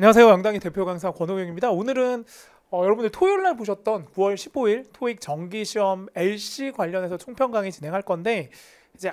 안녕하세요. 양당의 대표 강사 권호경입니다. 오늘은 여러분들 토요일 날 보셨던 9월 15일 토익 정기시험 LC 관련해서 총평 강의 진행할 건데, 이제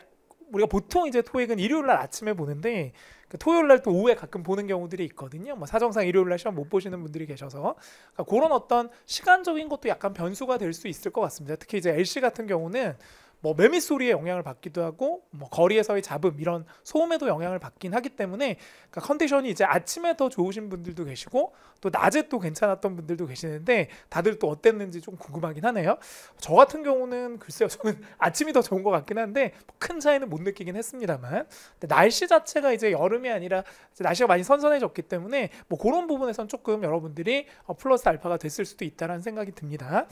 우리가 보통 이제 토익은 일요일 날 아침에 보는데 그 토요일 날 또 오후에 가끔 보는 경우들이 있거든요. 뭐 사정상 일요일 날 시험 못 보시는 분들이 계셔서 그러니까 그런 어떤 시간적인 것도 약간 변수가 될 수 있을 것 같습니다. 특히 이제 LC 같은 경우는 뭐 매미 소리에 영향을 받기도 하고 뭐 거리에서의 잡음 이런 소음에도 영향을 받긴 하기 때문에, 그러니까 컨디션이 이제 아침에 더 좋으신 분들도 계시고 또 낮에 또 괜찮았던 분들도 계시는데 다들 또 어땠는지 좀 궁금하긴 하네요. 저 같은 경우는 글쎄요, 저는 아침이 더 좋은 것 같긴 한데 큰 차이는 못 느끼긴 했습니다만, 근데 날씨 자체가 이제 여름이 아니라 이제 날씨가 많이 선선해졌기 때문에 뭐 그런 부분에선 조금 여러분들이 플러스 알파가 됐을 수도 있다라는 생각이 듭니다.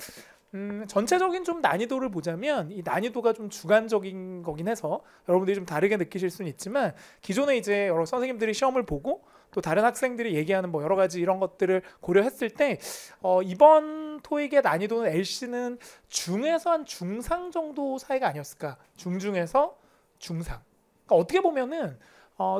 전체적인 좀 난이도를 보자면 이 난이도가 좀 주관적인 거긴 해서 여러분들이 좀 다르게 느끼실 수는 있지만, 기존에 이제 여러 선생님들이 시험을 보고 또 다른 학생들이 얘기하는 뭐 여러 가지 이런 것들을 고려했을 때 이번 토익의 난이도는 LC는 중에서 한 중상 정도 사이가 아니었을까. 중중에서 중상. 그러니까 어떻게 보면은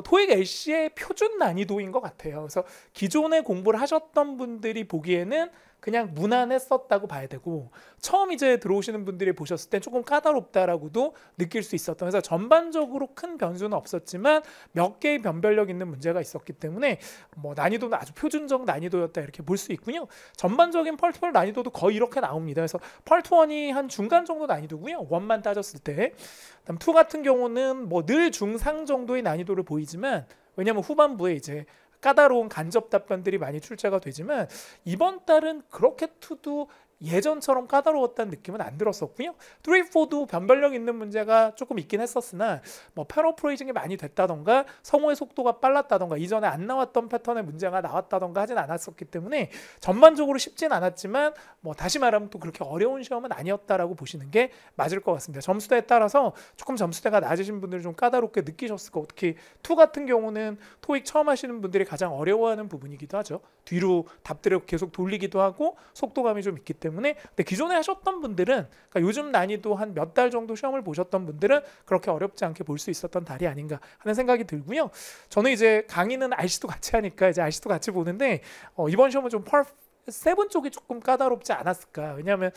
토익 LC의 표준 난이도인 것 같아요. 그래서 기존에 공부를 하셨던 분들이 보기에는 그냥 무난했었다고 봐야 되고, 처음 이제 들어오시는 분들이 보셨을 때 조금 까다롭다라고도 느낄 수 있었던, 그래서 전반적으로 큰 변수는 없었지만 몇 개의 변별력 있는 문제가 있었기 때문에 뭐 난이도는 아주 표준적 난이도였다 이렇게 볼 수 있군요. 전반적인 펄트1 난이도도 거의 이렇게 나옵니다. 그래서 펄트1이 한 중간 정도 난이도고요, 원만 따졌을 때. 그다음 2 같은 경우는 뭐 늘 중상 정도의 난이도를 보이지만, 왜냐면 후반부에 이제 까다로운 간접 답변들이 많이 출제가 되지만 이번 달은 그렇게 2도 예전처럼 까다로웠다는 느낌은 안 들었었고요. 3, 4도 변별력 있는 문제가 조금 있긴 했었으나 뭐 패러프레이징이 많이 됐다던가 성우의 속도가 빨랐다던가 이전에 안 나왔던 패턴의 문제가 나왔다던가 하진 않았었기 때문에 전반적으로 쉽진 않았지만, 뭐 다시 말하면 또 그렇게 어려운 시험은 아니었다라고 보시는 게 맞을 것 같습니다. 점수대에 따라서 조금 점수대가 낮으신 분들은 좀 까다롭게 느끼셨을 거고, 특히 2 같은 경우는 토익 처음 하시는 분들이 가장 어려워하는 부분이기도 하죠. 뒤로 답들을 계속 돌리기도 하고 속도감이 좀 있기 때문에. 근데 기존에 하셨던 분들은, 그러니까 요즘 난이도 한 몇 달 정도 시험을 보셨던 분들은 그렇게 어렵지 않게 볼 수 있었던 달이 아닌가 하는 생각이 들고요. 저는 이제 강의는 RC도 같이 하니까 이제 RC도 같이 보는데 이번 시험은 좀 세븐 쪽이 조금 까다롭지 않았을까. 왜냐하면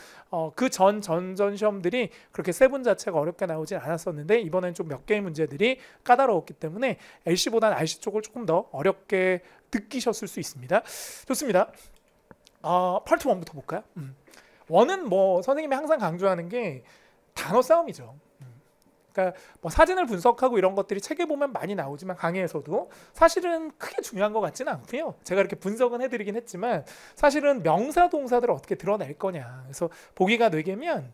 그 전전 시험들이 그렇게 세븐 자체가 어렵게 나오진 않았었는데 이번엔 좀 몇 개의 문제들이 까다로웠기 때문에 LC보다는 RC 쪽을 조금 더 어렵게 느끼셨을 수 있습니다. 좋습니다. 파트 1부터 볼까요? 1은 뭐 선생님이 항상 강조하는 게 단어 싸움이죠. 그러니까 뭐 사진을 분석하고 이런 것들이 책에 보면 많이 나오지만 강의에서도 사실은 크게 중요한 것 같지는 않고요. 제가 이렇게 분석은 해드리긴 했지만 사실은 명사 동사들을 어떻게 드러낼 거냐. 그래서 보기가 4개면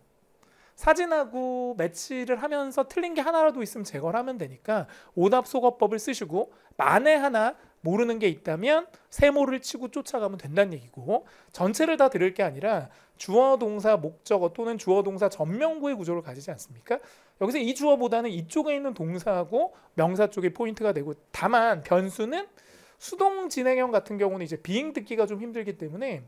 사진하고 매치를 하면서 틀린 게 하나라도 있으면 제거를 하면 되니까 오답 소거법을 쓰시고, 만에 하나 모르는 게 있다면 세모를 치고 쫓아가면 된다는 얘기고, 전체를 다 들을 게 아니라 주어 동사 목적어 또는 주어 동사 전명구의 구조를 가지지 않습니까? 여기서 이 주어보다는 이쪽에 있는 동사하고 명사 쪽이 포인트가 되고, 다만 변수는 수동 진행형 같은 경우는 이제 비행 듣기가 좀 힘들기 때문에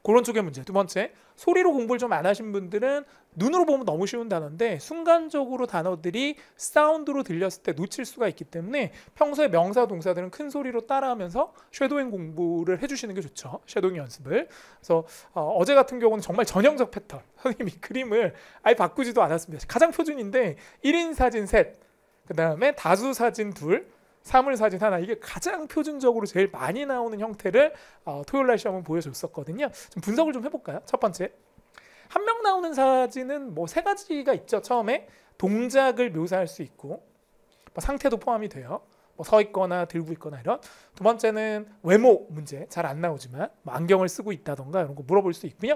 그런 쪽의 문제. 2번째, 소리로 공부를 좀 안 하신 분들은 눈으로 보면 너무 쉬운 단어인데 순간적으로 단어들이 사운드로 들렸을 때 놓칠 수가 있기 때문에 평소에 명사 동사들은 큰 소리로 따라하면서 쉐도잉 공부를 해주시는 게 좋죠. 쉐도잉 연습을. 그래서 어제 같은 경우는 정말 전형적 패턴, 선생님이 그림을 아예 바꾸지도 않았습니다. 가장 표준인데 1인 사진 셋, 그 다음에 다수 사진 둘, 사물 사진 하나, 이게 가장 표준적으로 제일 많이 나오는 형태를 토요일날 시험은 보여줬었거든요. 좀 분석을 좀 해볼까요? 첫 번째, 한 명 나오는 사진은 뭐 3가지가 있죠. 처음에 동작을 묘사할 수 있고 뭐 상태도 포함이 돼요. 뭐 서 있거나 들고 있거나 이런. 2번째는 외모 문제, 잘 안 나오지만 뭐 안경을 쓰고 있다던가 이런 거 물어볼 수 있고요.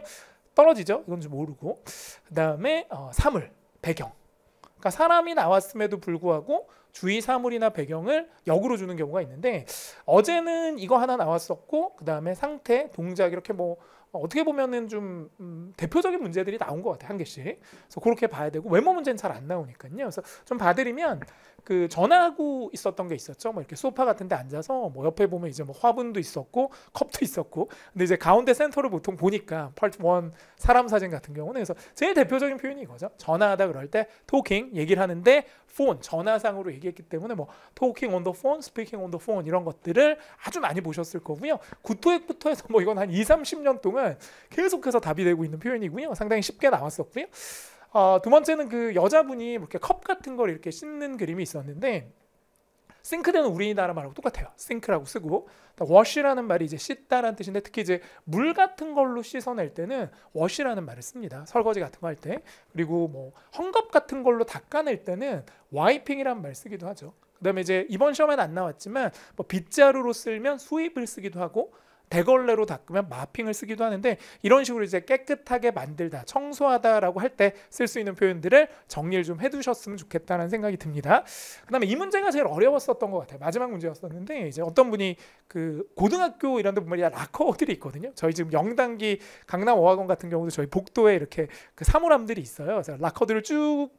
떨어지죠. 이건 좀 모르고. 그 다음에 사물, 배경. 그러니까 사람이 나왔음에도 불구하고 주위 사물이나 배경을 역으로 주는 경우가 있는데, 어제는 이거 하나 나왔었고 그 다음에 상태, 동작 이렇게 뭐 어떻게 보면은 좀 대표적인 문제들이 나온 것 같아요. 한 개씩. 그래서 그렇게 봐야 되고, 외모 문제는 잘 안 나오니까요. 그래서 좀 봐드리면 그 전화하고 있었던 게 있었죠. 뭐 이렇게 소파 같은 데 앉아서 뭐 옆에 보면 이제 뭐 화분도 있었고 컵도 있었고, 근데 이제 가운데 센터를 보통 보니까 파트 1 사람 사진 같은 경우는, 그래서 제일 대표적인 표현이 이거죠. 전화하다 그럴 때 토킹, 얘기를 하는데 폰, 전화상으로 얘기했기 때문에 뭐 talking on the phone, speaking on the phone 이런 것들을 아주 많이 보셨을 거고요. 구토익부터 해서 뭐 이건 한 2, 30년 동안 계속해서 답이 되고 있는 표현이고요. 상당히 쉽게 나왔었고요. 두 번째는 그 여자분이 이렇게 컵 같은 걸 이렇게 씻는 그림이 있었는데 싱크대는 우리나라 말하고 똑같아요. 싱크라고 쓰고 wash라는 말이 이제 씻다라는 뜻인데 특히 이제 물 같은 걸로 씻어낼 때는 wash라는 말을 씁니다. 설거지 같은 거 할 때. 그리고 뭐 헝겊 같은 걸로 닦아낼 때는 wiping이라는 말 쓰기도 하죠. 그다음에 이제 이번 시험에는 안 나왔지만 뭐 빗자루로 쓸면 sweep을 쓰기도 하고 대걸레로 닦으면 마핑을 쓰기도 하는데 이런 식으로 이제 깨끗하게 만들다, 청소하다라고 할 때 쓸 수 있는 표현들을 정리를 좀 해두셨으면 좋겠다는 생각이 듭니다. 그다음에 이 문제가 제일 어려웠었던 것 같아요. 마지막 문제였었는데 이제 어떤 분이 그 고등학교 이런 데 보면 락커들이 있거든요. 저희 지금 영단기 강남어학원 같은 경우도 저희 복도에 이렇게 그 사물함들이 있어요. 그래서 락커들을 쭉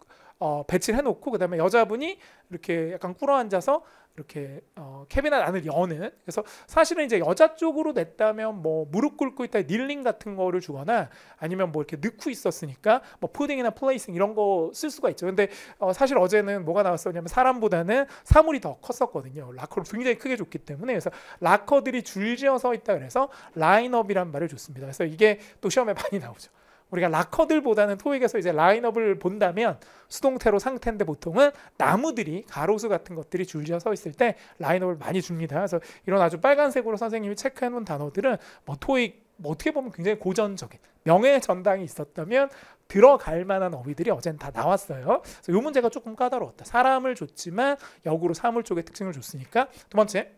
배치를 해놓고 그다음에 여자분이 이렇게 약간 꿇어앉아서 이렇게 캐비넷 안을 여는 그래서 사실은 이제 여자 쪽으로 냈다면 뭐 무릎 꿇고 있다 닐링 같은 거를 주거나 아니면 뭐 이렇게 넣고 있었으니까 뭐 푸딩이나 플레이싱 이런 거 쓸 수가 있죠. 근데 사실 어제는 뭐가 나왔었냐면 사람보다는 사물이 더 컸었거든요. 락커를 굉장히 크게 줬기 때문에 그래서 락커들이 줄지어 서 있다 그래서 라인업이란 말을 줬습니다. 그래서 이게 또 시험에 많이 나오죠. 우리가 락커들보다는 토익에서 이제 라인업을 본다면 수동태로 상태인데 보통은 나무들이 가로수 같은 것들이 줄지어 서 있을 때 라인업을 많이 줍니다. 그래서 이런 아주 빨간색으로 선생님이 체크해 놓은 단어들은 뭐 토익 뭐 어떻게 보면 굉장히 고전적인 명예의 전당이 있었다면 들어갈 만한 어휘들이 어제는 다 나왔어요. 그래서 이 문제가 조금 까다로웠다. 사람을 줬지만 역으로 사물 쪽의 특징을 줬으니까. 두 번째,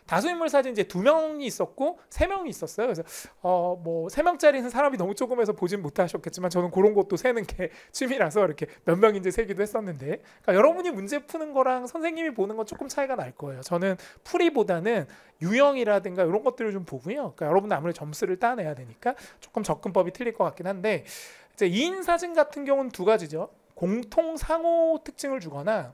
다수인물 사진 이제 2명이 있었고 3명이 있었어요. 그래서 뭐 3명짜리는 사람이 너무 조금해서 보진 못하셨겠지만 저는 그런 것도 세는 게 취미라서 이렇게 몇 명인지 세기도 했었는데 그러니까 여러분이 문제 푸는 거랑 선생님이 보는 건 조금 차이가 날 거예요. 저는 풀이보다는 유형이라든가 이런 것들을 좀 보고요. 그러니까 여러분은 아무래도 점수를 따내야 되니까 조금 접근법이 틀릴 것 같긴 한데 이제 2인 사진 같은 경우는 두 가지죠. 공통 상호 특징을 주거나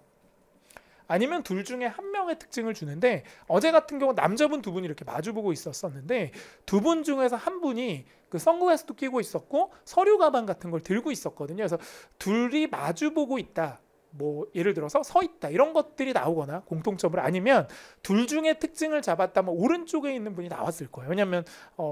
아니면 둘 중에 한 명의 특징을 주는데 어제 같은 경우 남자분 두 분이 이렇게 마주보고 있었는데 두 분 중에서 한 분이 그 선글라스도 끼고 있었고 서류 가방 같은 걸 들고 있었거든요. 그래서 둘이 마주보고 있다. 뭐 예를 들어서 서 있다 이런 것들이 나오거나 공통점을 아니면 둘 중에 특징을 잡았다면 오른쪽에 있는 분이 나왔을 거예요. 왜냐하면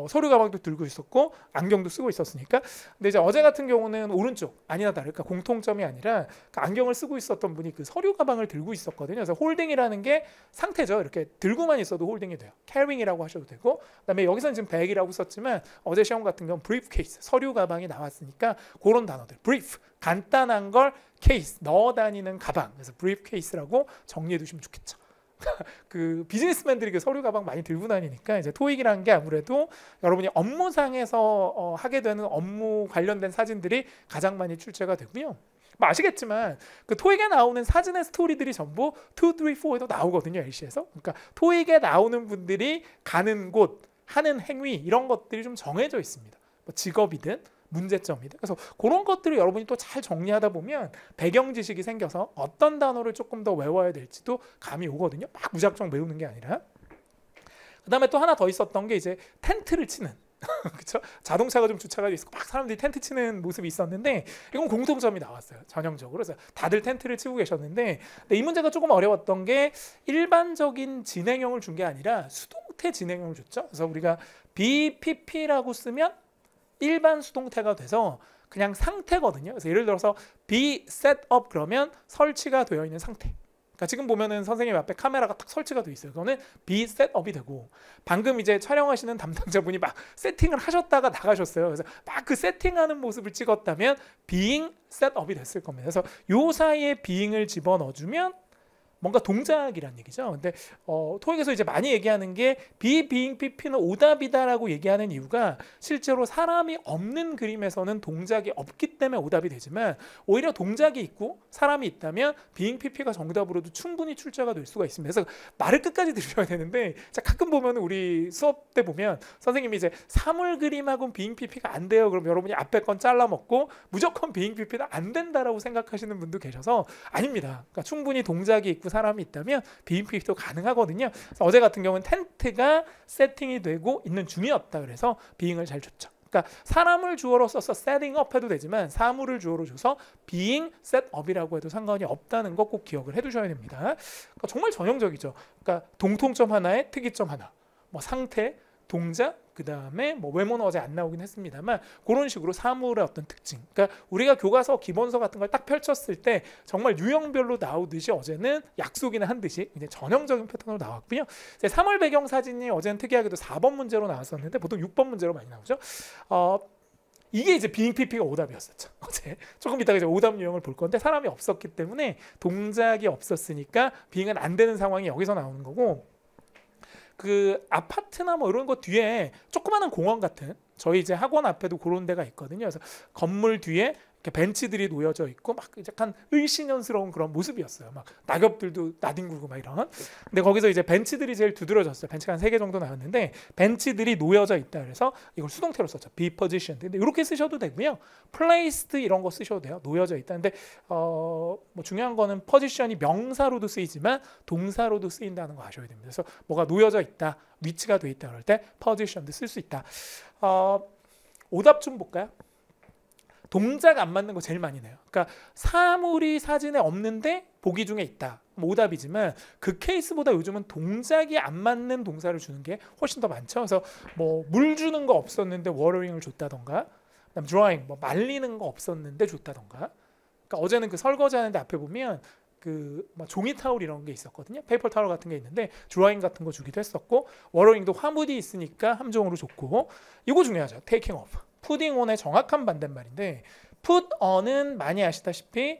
서류 가방도 들고 있었고 안경도 쓰고 있었으니까. 근데 이제 어제 같은 경우는 오른쪽 아니나 다를까 공통점이 아니라 그 안경을 쓰고 있었던 분이 그 서류 가방을 들고 있었거든요. 그래서 홀딩이라는 게 상태죠. 이렇게 들고만 있어도 홀딩이 돼요. 캐링이라고 하셔도 되고 그다음에 여기서는 지금 백이라고 썼지만 어제 시험 같은 경우는 브리프케이스 서류 가방이 나왔으니까 그런 단어들 브리프 간단한 걸 케이스 넣어 다니는 가방 그래서 브리프 케이스라고 정리해 두시면 좋겠죠. 그 비즈니스맨들이 그 서류 가방 많이 들고 다니니까 이제 토익이라는 게 아무래도 여러분이 업무상에서 하게 되는 업무 관련된 사진들이 가장 많이 출제가 되고요. 뭐 아시겠지만 그 토익에 나오는 사진의 스토리들이 전부 2, 3, 4에도 나오거든요. LC에서. 그러니까 토익에 나오는 분들이 가는 곳, 하는 행위 이런 것들이 좀 정해져 있습니다. 뭐 직업이든 문제점이든 그래서 그런 것들을 여러분이 또 잘 정리하다 보면 배경 지식이 생겨서 어떤 단어를 조금 더 외워야 될지도 감이 오거든요. 막 무작정 외우는 게 아니라. 그다음에 또 하나 더 있었던 게 이제 텐트를 치는 그렇죠? 자동차가 좀 주차가 돼 있고 막 사람들이 텐트 치는 모습이 있었는데 이건 공통점이 나왔어요. 전형적으로. 그래서 다들 텐트를 치고 계셨는데 근데 이 문제가 조금 어려웠던 게 일반적인 진행형을 준 게 아니라 수동태 진행형을 줬죠. 그래서 우리가 BPP라고 쓰면 일반 수동태가 돼서 그냥 상태거든요. 그래서 예를 들어서 be set up 그러면 설치가 되어 있는 상태. 그러니까 지금 보면은 선생님 앞에 카메라가 딱 설치가 되어 있어요. 그거는 be set up이 되고 방금 이제 촬영하시는 담당자분이 막 세팅을 하셨다가 나가셨어요. 그래서 막 그 세팅하는 모습을 찍었다면 being set up이 됐을 겁니다. 그래서 요 사이에 being을 집어넣어주면 뭔가 동작이란 얘기죠. 근데 토익에서 이제 많이 얘기하는 게 be, being, pp는 오답이다라고 얘기하는 이유가 실제로 사람이 없는 그림에서는 동작이 없기 때문에 오답이 되지만 오히려 동작이 있고 사람이 있다면 being, pp가 정답으로도 충분히 출제가 될 수가 있습니다. 그래서 말을 끝까지 들으셔야 되는데 가끔 보면 우리 수업 때 보면 선생님이 이제 사물 그림하고는 being, pp가 안 돼요. 그럼 여러분이 앞에 건 잘라 먹고 무조건 being, pp는 안 된다라고 생각하시는 분도 계셔서 아닙니다. 그러니까 충분히 동작이 있고 사람이 있다면 BMP도 가능하거든요. 그래서 어제 같은 경우는 텐트가 세팅이 되고 있는 중이었다. 그래서 비잉을 잘 줬죠. 그러니까 사람을 주어로 써서 setting up 해도 되지만 사물을 주어로 줘서 being set up이라고 해도 상관이 없다는 거 꼭 기억을 해두셔야 됩니다. 그러니까 정말 전형적이죠. 그러니까 동통점 하나에 특이점 하나, 뭐 상태, 동작, 그 다음에 뭐 외모는 어제 안 나오긴 했습니다만 그런 식으로 사물의 어떤 특징. 그러니까 우리가 교과서 기본서 같은 걸 딱 펼쳤을 때 정말 유형별로 나오듯이 어제는 약속이나 한 듯이 이제 전형적인 패턴으로 나왔고요. 3월 배경 사진이 어제는 특이하게도 4번 문제로 나왔었는데 보통 6번 문제로 많이 나오죠. 이게 이제 비잉 PP가 오답이었었죠. 어제 조금 이따가 이제 오답 유형을 볼 건데 사람이 없었기 때문에 동작이 없었으니까 비잉은 안 되는 상황이 여기서 나오는 거고, 그 아파트나 뭐 이런 거 뒤에 조그마한 공원 같은 저희 이제 학원 앞에도 그런 데가 있거든요. 그래서 건물 뒤에 이렇게 벤치들이 놓여져 있고 막 약간 을씨년스러운 그런 모습이었어요. 막 낙엽들도 나뒹굴고 막 이런. 근데 거기서 이제 벤치들이 제일 두드러졌어요. 벤치가 한 3개 정도 나왔는데 벤치들이 놓여져 있다 그래서 이걸 수동태로 썼죠. be positioned. 근데 이렇게 쓰셔도 되고요. placed 이런 거 쓰셔도 돼요. 놓여져 있다. 근데 뭐 중요한 거는 position이 명사로도 쓰이지만 동사로도 쓰인다는 거 아셔야 됩니다. 그래서 뭐가 놓여져 있다, 위치가 돼 있다 그럴 때 positioned 쓸 수 있다. 오답 좀 볼까요? 동작 안 맞는 거 제일 많이 내요. 그러니까 사물이 사진에 없는데 보기 중에 있다. 오답이지만 그 케이스보다 요즘은 동작이 안 맞는 동사를 주는 게 훨씬 더 많죠. 그래서 뭐 물 주는 거 없었는데 워터링을 줬다던가, 그다음 drying 뭐 말리는 거 없었는데 줬다던가. 그러니까 어제는 그 설거지 하는데 앞에 보면 그 뭐 종이 타올 이런 게 있었거든요. 페이퍼 타올 같은 게 있는데 드라잉 같은 거 주기도 했었고, 워터링도 화물이 있으니까 함정으로 줬고. 이거 중요하죠. taking off. putting on의 정확한 반대말인데 put on은 많이 아시다시피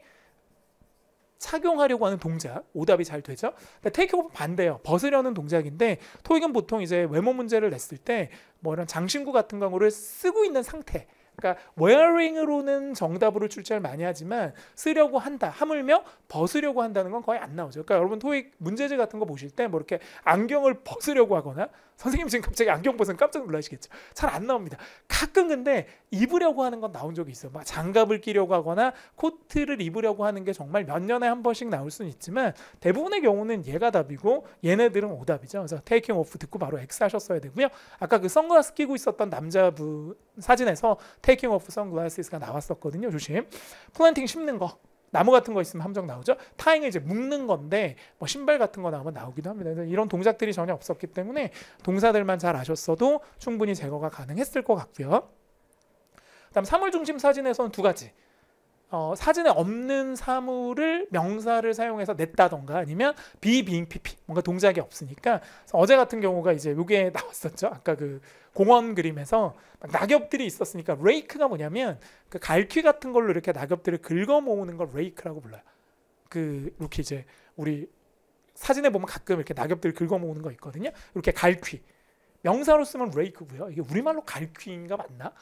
착용하려고 하는 동작, 오답이 잘 되죠. 근데 take off 반대예요. 벗으려는 동작인데 토익은 보통 이제 외모 문제를 냈을 때 뭐 이런 장신구 같은 경우를 쓰고 있는 상태, 그러니까 wearing으로는 정답으로 출제를 많이 하지만 쓰려고 한다, 하물며 벗으려고 한다는 건 거의 안 나오죠. 그러니까 여러분 토익 문제집 같은 거 보실 때 뭐 이렇게 안경을 벗으려고 하거나, 선생님 지금 갑자기 안경 벗으면 깜짝 놀라시겠죠. 잘 안 나옵니다. 가끔 근데 입으려고 하는 건 나온 적이 있어요. 막 장갑을 끼려고 하거나 코트를 입으려고 하는 게 정말 몇 년에 한 번씩 나올 수는 있지만 대부분의 경우는 얘가 답이고 얘네들은 오답이죠. 그래서 taking off 듣고 바로 X 하셨어야 되고요. 아까 그 선글라스 끼고 있었던 남자분 사진에서 taking off sunglasses가 나왔었거든요. 조심. 플랜팅 심는 거, 나무 같은 거 있으면 함정 나오죠. 타잉을 이제 묶는 건데 뭐 신발 같은 거 나오면 나오기도 합니다. 그래서 이런 동작들이 전혀 없었기 때문에 동사들만 잘 아셨어도 충분히 제거가 가능했을 것 같고요. 그다음 사물 중심 사진에서는 두 가지. 사진에 없는 사물을 명사를 사용해서 냈다던가 아니면 be being pp, 뭔가 동작이 없으니까. 어제 같은 경우가 이제 이게 나왔었죠. 아까 그 공원 그림에서 낙엽들이 있었으니까 rake가 뭐냐면 그 갈퀴 같은 걸로 이렇게 낙엽들을 긁어 모으는 걸 rake라고 불러요. 그 이렇게 이제 우리 사진에 보면 가끔 이렇게 낙엽들을 긁어 모으는 거 있거든요. 이렇게 갈퀴. 명사로 쓰면 rake고요. 이게 우리말로 갈퀴인가 맞나?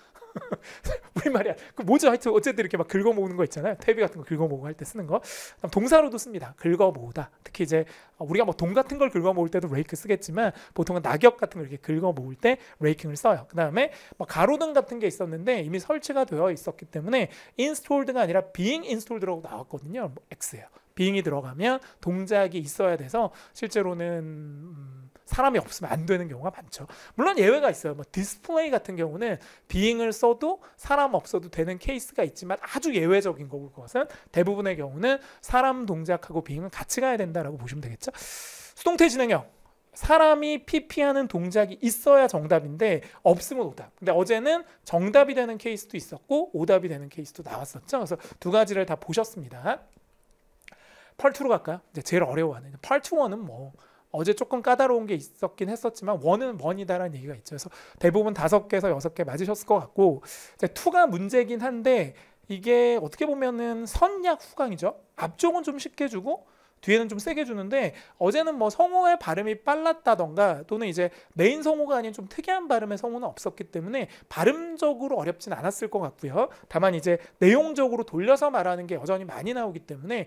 우리말이야. 그 뭐죠? 하여튼 어쨌든 이렇게 막 긁어 모으는 거 있잖아요. 퇴비 같은 거 긁어 모으고 할 때 쓰는 거. 동사로도 씁니다. 긁어 모으다. 특히 이제 우리가 뭐 동 같은 걸 긁어 모을 때도 rake 쓰겠지만 보통은 낙엽 같은 걸 이렇게 긁어 모을 때 raking을 써요. 그다음에 뭐 가로등 같은 게 있었는데 이미 설치가 되어 있었기 때문에 installed가 아니라 being installed라고 나왔거든요. 뭐 X예요. being이 들어가면 동작이 있어야 돼서 실제로는 사람이 없으면 안 되는 경우가 많죠. 물론 예외가 있어요. 뭐 디스플레이 같은 경우는 being을 써도 사람 없어도 되는 케이스가 있지만 아주 예외적인 거고, 그것은 대부분의 경우는 사람 동작하고 being은 같이 가야 된다라고 보시면 되겠죠. 수동태 진행형. 사람이 PP하는 동작이 있어야 정답인데 없으면 오답. 근데 어제는 정답이 되는 케이스도 있었고 오답이 되는 케이스도 나왔었죠. 그래서 두 가지를 다 보셨습니다. Part 2로 갈까요? 이제 제일 어려워하는 Part 1은 뭐 어제 조금 까다로운 게 있었긴 했었지만 원은 원이다라는 얘기가 있죠. 그래서 대부분 5개에서 6개 맞으셨을 것 같고, 이제 2가 문제긴 한데 이게 어떻게 보면은 선약 후강이죠. 앞쪽은 좀 쉽게 주고 뒤에는 좀 세게 주는데 어제는 뭐 성호의 발음이 빨랐다던가 또는 이제 메인 성호가 아닌 좀 특이한 발음의 성호는 없었기 때문에 발음적으로 어렵진 않았을 것 같고요. 다만 이제 내용적으로 돌려서 말하는 게 여전히 많이 나오기 때문에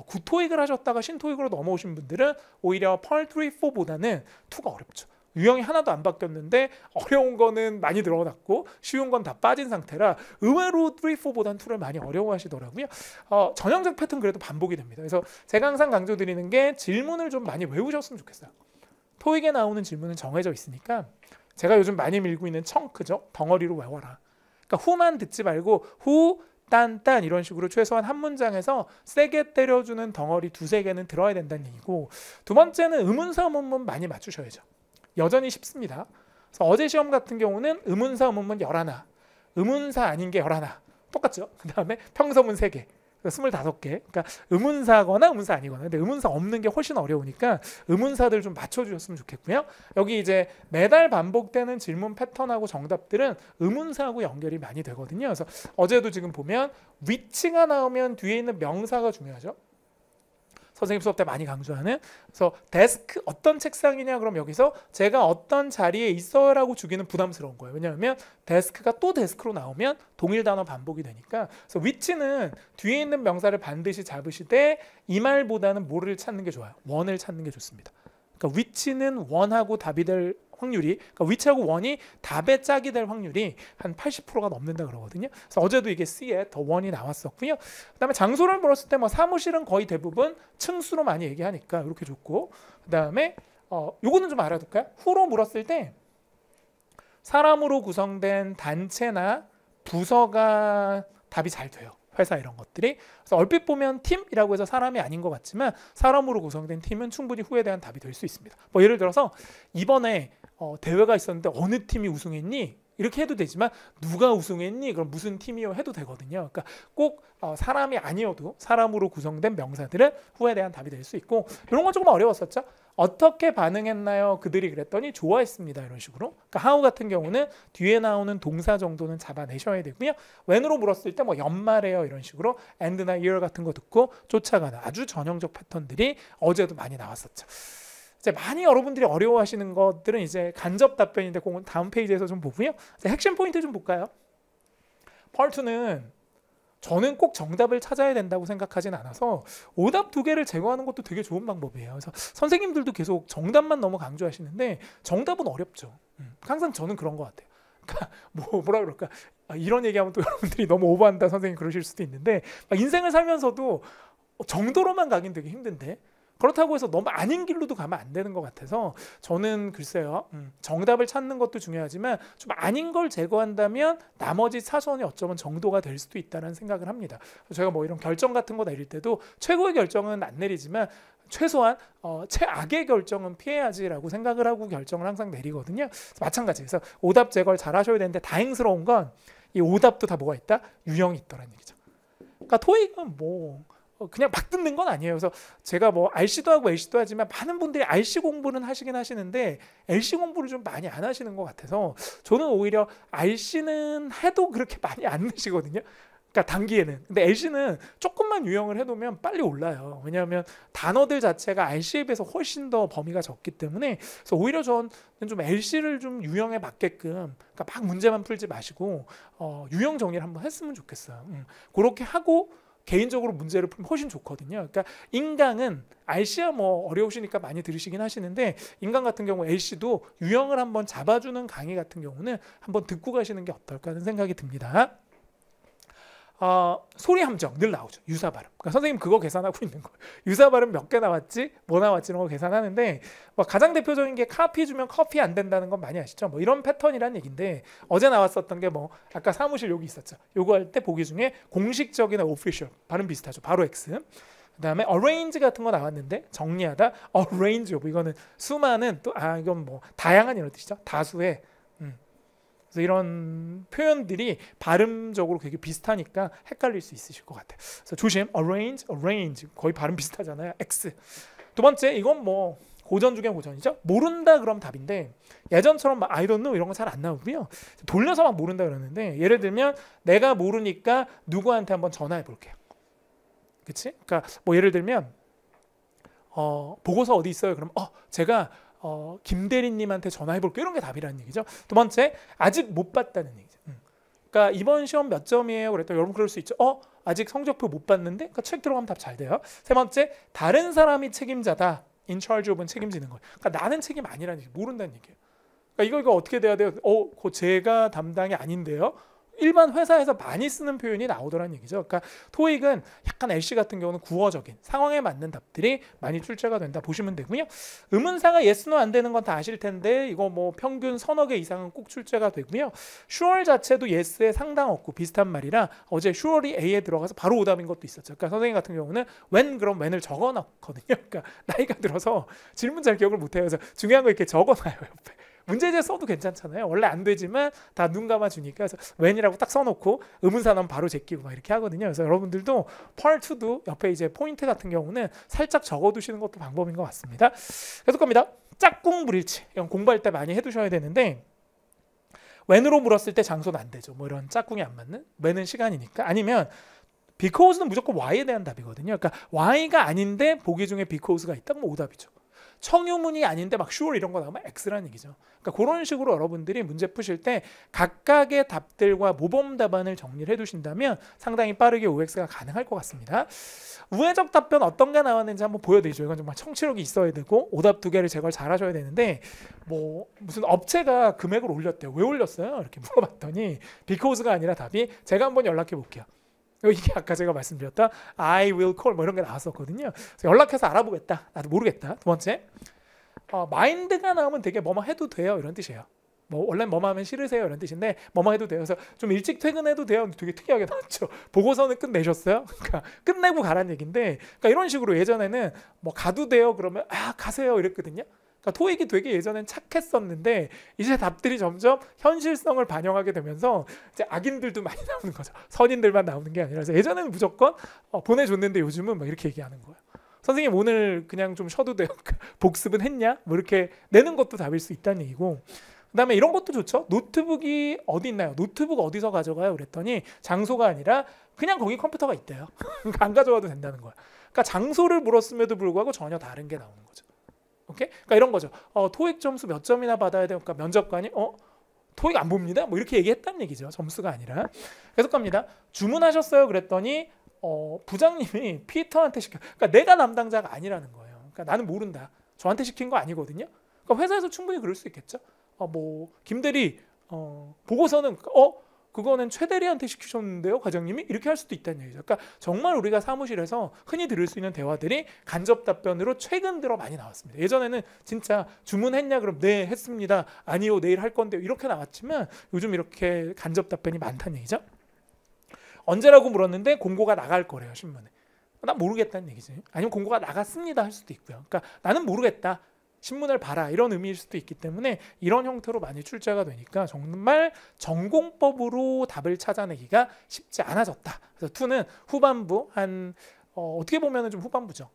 구토익을 하셨다가 신토익으로 넘어오신 분들은 오히려 Part 3, 4보다는 2가 어렵죠. 유형이 하나도 안 바뀌었는데 어려운 거는 많이 늘어났고 쉬운 건 다 빠진 상태라 의외로 3, 4보다는 2를 많이 어려워하시더라고요. 전형적 패턴 그래도 반복이 됩니다. 그래서 제가 항상 강조드리는 게 질문을 좀 많이 외우셨으면 좋겠어요. 토익에 나오는 질문은 정해져 있으니까 제가 요즘 많이 밀고 있는 청크죠. 덩어리로 외워라. 그러니까 who만 듣지 말고 who, 딴 이런 식으로 최소한 한 문장에서 세게 때려주는 덩어리 두세 개는 들어야 된다는 얘기고, 두 번째는 의문사 의문문 많이 맞추셔야죠. 여전히 쉽습니다. 그래서 어제 시험 같은 경우는 의문사 의문문 11, 의문사 아닌 게 11, 똑같죠. 그 다음에 평서문 3개, 25개. 그러니까 의문사거나 의문사 아니거나. 근데 의문사 없는 게 훨씬 어려우니까 의문사들 좀 맞춰주셨으면 좋겠고요. 여기 이제 매달 반복되는 질문 패턴하고 정답들은 의문사하고 연결이 많이 되거든요. 그래서 어제도 지금 보면 위치가 나오면 뒤에 있는 명사가 중요하죠. 선생님 수업 때 많이 강조하는. 그래서 데스크, 어떤 책상이냐, 그럼 여기서 제가 어떤 자리에 있어요라고 주기는 부담스러운 거예요. 왜냐하면 데스크가 또 데스크로 나오면 동일 단어 반복이 되니까. 그래서 위치는 뒤에 있는 명사를 반드시 잡으시되 이 말보다는 뭐를 찾는 게 좋아요? 원을 찾는 게 좋습니다. 그러니까 위치는 원하고 답이 될 확률이, 그러니까 위치하고 원이 답의 짝이 될 확률이 한 80%가 넘는다 그러거든요. 그래서 어제도 이게 C에 더 원이 나왔었고요. 그다음에 장소를 물었을 때 뭐 사무실은 거의 대부분 층수로 많이 얘기하니까 이렇게 좋고, 그다음에 요거는 좀 알아둘까요? 후로 물었을 때 사람으로 구성된 단체나 부서가 답이 잘 돼요. 회사 이런 것들이. 그래서 얼핏 보면 팀이라고 해서 사람이 아닌 것 같지만 사람으로 구성된 팀은 충분히 후에 대한 답이 될 수 있습니다. 뭐 예를 들어서 이번에 대회가 있었는데 어느 팀이 우승했니? 이렇게 해도 되지만 누가 우승했니? 그럼 무슨 팀이요? 해도 되거든요. 그러니까 꼭 사람이 아니어도 사람으로 구성된 명사들은 후에 대한 답이 될 수 있고, 이런 건 조금 어려웠었죠. 어떻게 반응했나요? 그들이 그랬더니 좋아했습니다. 이런 식으로. 그러니까 how 같은 경우는 뒤에 나오는 동사 정도는 잡아내셔야 되고요. when으로 물었을 때 뭐 연말에요 이런 식으로 and나 year 같은 거 듣고 쫓아가는 아주 전형적 패턴들이 어제도 많이 나왔었죠. 이제 많이 여러분들이 어려워하시는 것들은 이제 간접 답변인데 그건 다음 페이지에서 좀 보고요. 핵심 포인트 좀 볼까요? Part 2는 저는 꼭 정답을 찾아야 된다고 생각하진 않아서 오답 2개를 제거하는 것도 되게 좋은 방법이에요. 그래서 선생님들도 계속 정답만 너무 강조하시는데 정답은 어렵죠. 항상 저는 그런 것 같아요. 그러니까 뭐라 그럴까, 이런 얘기하면 또 여러분들이 너무 오버한다 선생님 그러실 수도 있는데, 인생을 살면서도 정도로만 가긴 되게 힘든데 그렇다고 해서 너무 아닌 길로도 가면 안 되는 것 같아서 저는 글쎄요, 정답을 찾는 것도 중요하지만 좀 아닌 걸 제거한다면 나머지 사선이 어쩌면 정도가 될 수도 있다는 생각을 합니다. 제가 뭐 이런 결정 같은 거 내릴 때도 최고의 결정은 안 내리지만 최소한 최악의 결정은 피해야지라고 생각을 하고 결정을 항상 내리거든요. 마찬가지. 그래서 오답 제거를 잘 하셔야 되는데 다행스러운 건 이 오답도 다 뭐가 있다? 유형이 있더라는 얘기죠. 그러니까 토익은 뭐 그냥 막 듣는 건 아니에요. 그래서 제가 뭐 RC도 하고 LC도 하지만 많은 분들이 RC 공부는 하시긴 하시는데 LC 공부를 좀 많이 안 하시는 것 같아서 저는 오히려 RC는 해도 그렇게 많이 안 느시거든요. 그러니까 단기에는. 근데 LC는 조금만 유형을 해놓으면 빨리 올라요. 왜냐하면 단어들 자체가 RC에 비해서 훨씬 더 범위가 적기 때문에. 그래서 오히려 저는 좀 LC를 좀 유형에 맞게끔, 그러니까 막 문제만 풀지 마시고 유형 정리를 한번 했으면 좋겠어요. 그렇게 하고 개인적으로 문제를 풀면 훨씬 좋거든요. 그러니까 인강은 RC야 뭐 어려우시니까 많이 들으시긴 하시는데, 인강 같은 경우 LC도 유형을 한번 잡아주는 강의 같은 경우는 한번 듣고 가시는 게 어떨까 하는 생각이 듭니다. 소리 함정 늘 나오죠. 유사 발음. 그러니까 선생님 그거 계산하고 있는 거예요. 유사 발음 몇 개 나왔지, 뭐 나왔지 이런 거 계산하는데, 뭐 가장 대표적인 게 카피 주면 커피 안 된다는 건 많이 아시죠? 뭐 이런 패턴이란 얘기인데, 어제 나왔었던 게 뭐 아까 사무실 여기 있었죠. 요거 할 때 보기 중에 공식적인 official 발음 비슷하죠. 바로 X. 그다음에 arrange 같은 거 나왔는데 정리하다 arrange of, 이거는 수많은 또 이건 뭐 다양한 이런 뜻이죠. 다수의. 그래서 이런 표현들이 발음적으로 되게 비슷하니까 헷갈릴 수 있으실 것 같아요. 그래서 조심. arrange 거의 발음 비슷하잖아요. X. 두 번째, 이건 뭐 고전 중에 고전이죠. 모른다 그럼 답인데 예전처럼 막 I don't know 이런 거 잘 안 나오고요. 돌려서 막 모른다 그러는데, 예를 들면 내가 모르니까 누구한테 한번 전화해 볼게요. 그치? 그러니까 뭐 예를 들면 보고서 어디 있어요? 그럼 제가 김 대리님한테 전화해볼게요. 이런 게 답이라는 얘기죠. 두 번째, 아직 못 봤다는 얘기죠. 그러니까 이번 시험 몇 점이에요? 그랬더니 여러분 그럴 수 있죠. 아직 성적표 못 봤는데? 그러니까 책 들어가면 답 잘 돼요. 세 번째, 다른 사람이 책임자다. in charge of은 책임지는 거예요. 그러니까 나는 책임 아니라는 얘기, 모른다는 얘기예요. 그러니까 이거 어떻게 돼야 돼요? 그거 제가 담당이 아닌데요? 일반 회사에서 많이 쓰는 표현이 나오더라는 얘기죠. 그러니까 토익은 약간 LC 같은 경우는 구어적인 상황에 맞는 답들이 많이 출제가 된다 보시면 되고요. 의문사가 yes, no 안 되는 건 다 아실 텐데 이거 뭐 평균 서너 개 이상은 꼭 출제가 되고요. sure 자체도 yes에 상당 없고 비슷한 말이라 어제 sure이 A에 들어가서 바로 오답인 것도 있었죠. 그러니까 선생님 같은 경우는 when 그럼 when을 적어놨거든요. 그러니까 나이가 들어서 질문 잘 기억을 못해요. 그래서 중요한 거 이렇게 적어놔요 옆에. 문제제 써도 괜찮잖아요. 원래 안 되지만 다 눈 감아주니까 그래서 when이라고 딱 써놓고 의문사 나면 바로 제끼고 막 이렇게 하거든요. 그래서 여러분들도 part 2도 옆에 이제 포인트 같은 경우는 살짝 적어두시는 것도 방법인 것 같습니다. 계속 갑니다. 짝꿍 불일치 이건 공부할 때 많이 해두셔야 되는데 when으로 물었을 때 장소는 안 되죠. 뭐 이런 짝꿍이 안 맞는 when은 시간이니까 아니면 because는 무조건 why에 대한 답이거든요. 그러니까 why가 아닌데 보기 중에 because가 있다 뭐 오답이죠. 청유문이 아닌데 막 sure 이런 거 나오면 X라는 얘기죠. 그러니까 그런 식으로 여러분들이 문제 푸실 때 각각의 답들과 모범 답안을 정리를 해두신다면 상당히 빠르게 OX가 가능할 것 같습니다. 우회적 답변 어떤 게 나왔는지 한번 보여드리죠. 이건 정말 청취력이 있어야 되고 오답 2개를 제거를 잘 하셔야 되는데 뭐 무슨 업체가 금액을 올렸대요. 왜 올렸어요? 이렇게 물어봤더니 because가 아니라 답이 제가 한번 연락해 볼게요. 이게 아까 제가 말씀드렸던 I will call 뭐 이런 게 나왔었거든요. 그래서 연락해서 알아보겠다. 나도 모르겠다. 두 번째, mind가 나오면 되게 뭐뭐 해도 돼요 이런 뜻이에요. 뭐 원래 뭐뭐 하면 싫으세요 이런 뜻인데 뭐뭐 해도 돼요. 그래서 좀 일찍 퇴근해도 돼요. 되게 특이하게 나왔죠. 보고서는 끝내셨어요? 그러니까 끝내고 가라는 얘기인데 그러니까 이런 식으로 예전에는 뭐 가도 돼요 그러면 가세요 이랬거든요. 그러니까 토익이 되게 예전엔 착했었는데 이제 답들이 점점 현실성을 반영하게 되면서 이제 악인들도 많이 나오는 거죠. 선인들만 나오는 게 아니라 예전에는 무조건 보내줬는데 요즘은 막 이렇게 얘기하는 거예요. 선생님 오늘 그냥 좀 쉬어도 돼요. 복습은 했냐? 뭐 이렇게 내는 것도 답일 수 있다는 얘기고 그다음에 이런 것도 좋죠. 노트북이 어디 있나요? 노트북 어디서 가져가요? 그랬더니 장소가 아니라 그냥 거기 컴퓨터가 있대요. 안 가져와도 된다는 거야. 그러니까 장소를 물었음에도 불구하고 전혀 다른 게 나오는 거죠. 오케이? 그러니까 이런 거죠. 토익 점수 몇 점이나 받아야 돼요? 그러니까 면접관이 토익 안 봅니다. 뭐 이렇게 얘기했다는 얘기죠. 점수가 아니라. 계속 갑니다. 주문하셨어요? 그랬더니 부장님이 피터한테 시켜. 그러니까 내가 담당자가 아니라는 거예요. 그러니까 나는 모른다. 저한테 시킨 거 아니거든요. 그러니까 회사에서 충분히 그럴 수 있겠죠. 뭐 김대리 보고서는 그거는 최대리한테 시키셨는데요, 과장님이? 이렇게 할 수도 있다는 얘기죠. 그러니까 정말 우리가 사무실에서 흔히 들을 수 있는 대화들이 간접 답변으로 최근 들어 많이 나왔습니다. 예전에는 진짜 주문했냐 그럼 네 했습니다. 아니요 내일 할 건데요. 이렇게 나왔지만 요즘 이렇게 간접 답변이 많다는 얘기죠. 언제라고 물었는데 공고가 나갈 거래요, 신문에. 난 모르겠다는 얘기지. 아니면 공고가 나갔습니다 할 수도 있고요. 그러니까 나는 모르겠다. 신문을 봐라 이런 의미일 수도 있기 때문에 이런 형태로 많이 출제가 되니까 정말 전공법으로 답을 찾아내기가 쉽지 않아졌다. 그래서 2는 후반부 한 어떻게 보면 좀 후반부죠.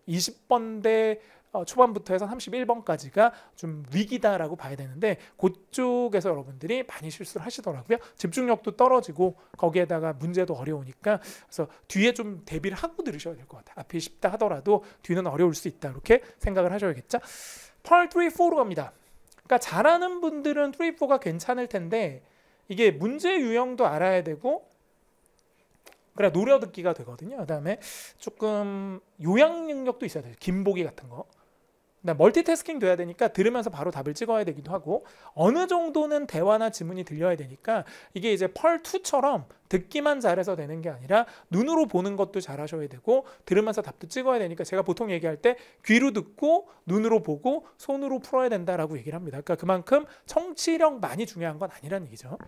20번대 초반부터 해서 31번까지가 좀 위기다라고 봐야 되는데 그쪽에서 여러분들이 많이 실수를 하시더라고요. 집중력도 떨어지고 거기에다가 문제도 어려우니까 그래서 뒤에 좀 대비를 하고 들으셔야 될 것 같아요. 앞이 쉽다 하더라도 뒤는 어려울 수 있다 이렇게 생각을 하셔야겠죠. Part 3, 4로 갑니다. 그러니까 잘하는 분들은 3, 4가 괜찮을 텐데 이게 문제 유형도 알아야 되고 그래 노려듣기가 되거든요. 그다음에 조금 요약 능력도 있어야 돼요. 김보기 같은 거. 멀티태스킹 돼야 되니까 들으면서 바로 답을 찍어야 되기도 하고 어느 정도는 대화나 지문이 들려야 되니까 이게 이제 펄2처럼 듣기만 잘해서 되는 게 아니라 눈으로 보는 것도 잘하셔야 되고 들으면서 답도 찍어야 되니까 제가 보통 얘기할 때 귀로 듣고 눈으로 보고 손으로 풀어야 된다라고 얘기를 합니다. 그러니까 그만큼 청취력 많이 중요한 건 아니라는 얘기죠.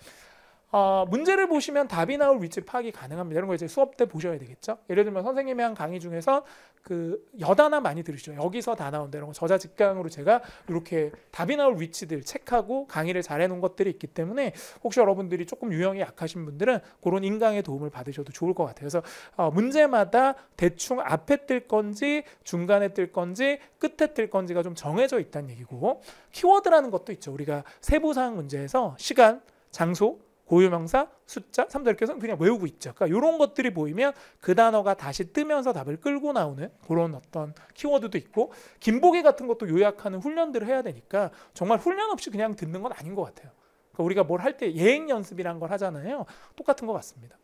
문제를 보시면 답이 나올 위치 파악이 가능합니다. 이런 거 이제 수업 때 보셔야 되겠죠. 예를 들면 선생님이 한 강의 중에서 그 여단화 많이 들으시죠. 여기서 다 나온다 이런 거 저자직강으로 제가 이렇게 답이 나올 위치들 체크하고 강의를 잘 해놓은 것들이 있기 때문에 혹시 여러분들이 조금 유형이 약하신 분들은 그런 인강의 도움을 받으셔도 좋을 것 같아요. 그래서 문제마다 대충 앞에 뜰 건지 중간에 뜰 건지 끝에 뜰 건지가 좀 정해져 있다는 얘기고 키워드라는 것도 있죠. 우리가 세부사항 문제에서 시간, 장소, 고유명사, 숫자, 3자 이렇게 해서 그냥 외우고 있죠. 그러니까 이런 것들이 보이면 그 단어가 다시 뜨면서 답을 끌고 나오는 그런 어떤 키워드도 있고 김보기 같은 것도 요약하는 훈련들을 해야 되니까 정말 훈련 없이 그냥 듣는 건 아닌 것 같아요. 그러니까 우리가 뭘 할 때 예행 연습이란 걸 하잖아요. 똑같은 것 같습니다.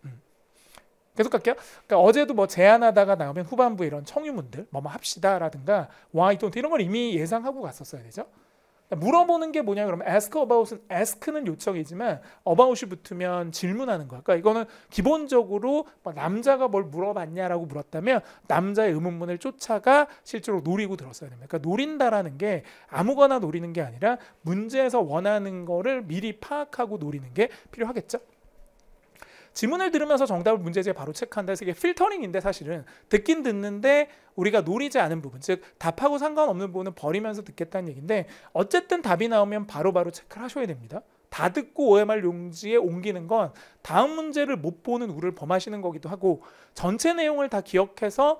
계속 갈게요. 그러니까 어제도 뭐 제안하다가 나오면 후반부에 이런 청유문들 뭐뭐 합시다라든가 why don't 이런 걸 이미 예상하고 갔었어야 되죠. 물어보는 게 뭐냐 그러면 ask about은 ask는 요청이지만 about이 붙으면 질문하는 거야. 그러니까 이거는 기본적으로 뭐 남자가 뭘 물어봤냐라고 물었다면 남자의 의문문을 쫓아가 실제로 노리고 들었어야 됩니다. 그러니까 노린다라는 게 아무거나 노리는 게 아니라 문제에서 원하는 거를 미리 파악하고 노리는 게 필요하겠죠. 지문을 들으면서 정답을 문제지에 바로 체크한다 해서 이게 필터링인데 사실은 듣긴 듣는데 우리가 노리지 않은 부분, 즉 답하고 상관없는 부분은 버리면서 듣겠다는 얘기인데 어쨌든 답이 나오면 바로바로 체크를 하셔야 됩니다. 다 듣고 OMR 용지에 옮기는 건 다음 문제를 못 보는 우를 범하시는 거기도 하고 전체 내용을 다 기억해서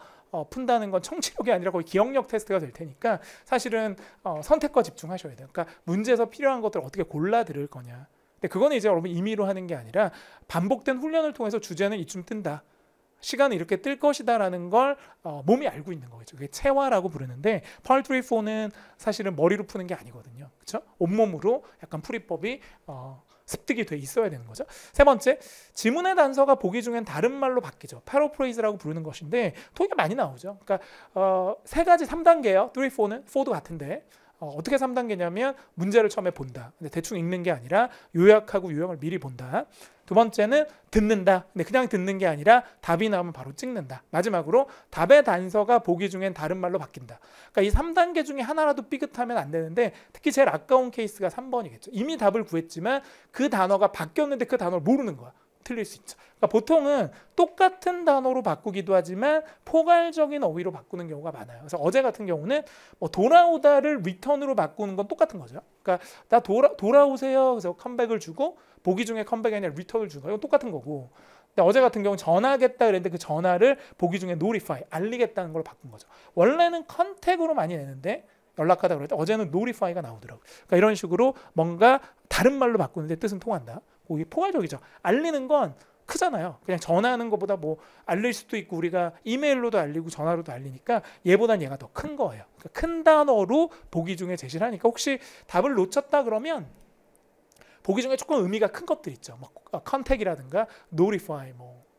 푼다는 건 청취력이 아니라 거의 기억력 테스트가 될 테니까 사실은 선택과 집중하셔야 돼요. 그러니까 문제에서 필요한 것들을 어떻게 골라 들을 거냐. 근데 그거는 이제 여러분 임의로 하는 게 아니라 반복된 훈련을 통해서 주제는 이쯤 뜬다. 시간은 이렇게 뜰 것이다라는 걸 몸이 알고 있는 거겠죠. 그게 체화라고 부르는데 Part 3, 4는 사실은 머리로 푸는 게 아니거든요. 그렇죠? 온몸으로 약간 풀이법이 습득이 돼 있어야 되는 거죠. 세 번째, 지문의 단서가 보기 중엔 다른 말로 바뀌죠. 패러프레이즈라고 부르는 것인데 토익에 많이 나오죠. 그러니까 세 가지 3단계예요. 3, 4는 4도 같은데 어떻게 3단계냐면 문제를 처음에 본다. 근데 대충 읽는 게 아니라 요약하고 유형을 미리 본다. 두 번째는 듣는다. 근데 그냥 듣는 게 아니라 답이 나오면 바로 찍는다. 마지막으로 답의 단서가 보기 중엔 다른 말로 바뀐다. 그러니까 이 3단계 중에 하나라도 삐끗하면 안 되는데 특히 제일 아까운 케이스가 3번이겠죠. 이미 답을 구했지만 그 단어가 바뀌었는데 그 단어를 모르는 거야. 틀릴 수 있죠. 그러니까 보통은 똑같은 단어로 바꾸기도 하지만 포괄적인 어휘로 바꾸는 경우가 많아요. 그래서 어제 같은 경우는 뭐 돌아오다를 return으로 바꾸는 건 똑같은 거죠. 그러니까 나 돌아오세요. 그래서 컴백을 주고 보기 중에 컴백이 아니라 return을 주는 거 이건 똑같은 거고. 근데 어제 같은 경우는 전화하겠다 그랬는데 그 전화를 보기 중에 notify, 알리겠다는 걸로 바꾼 거죠. 원래는 컨택으로 많이 내는데 연락하다 그럴 때 어제는 notify가 나오더라고요. 그러니까 이런 식으로 뭔가 다른 말로 바꾸는데 뜻은 통한다. 이게 포괄적이죠. 알리는 건 크잖아요. 그냥 전화하는 것보다 뭐 알릴 수도 있고 우리가 이메일로도 알리고 전화로도 알리니까 얘보단 얘가 더 큰 거예요. 그러니까 큰 단어로 보기 중에 제시를 하니까 혹시 답을 놓쳤다 그러면 보기 중에 조금 의미가 큰 것들 있죠. 뭐 컨택이라든가 notify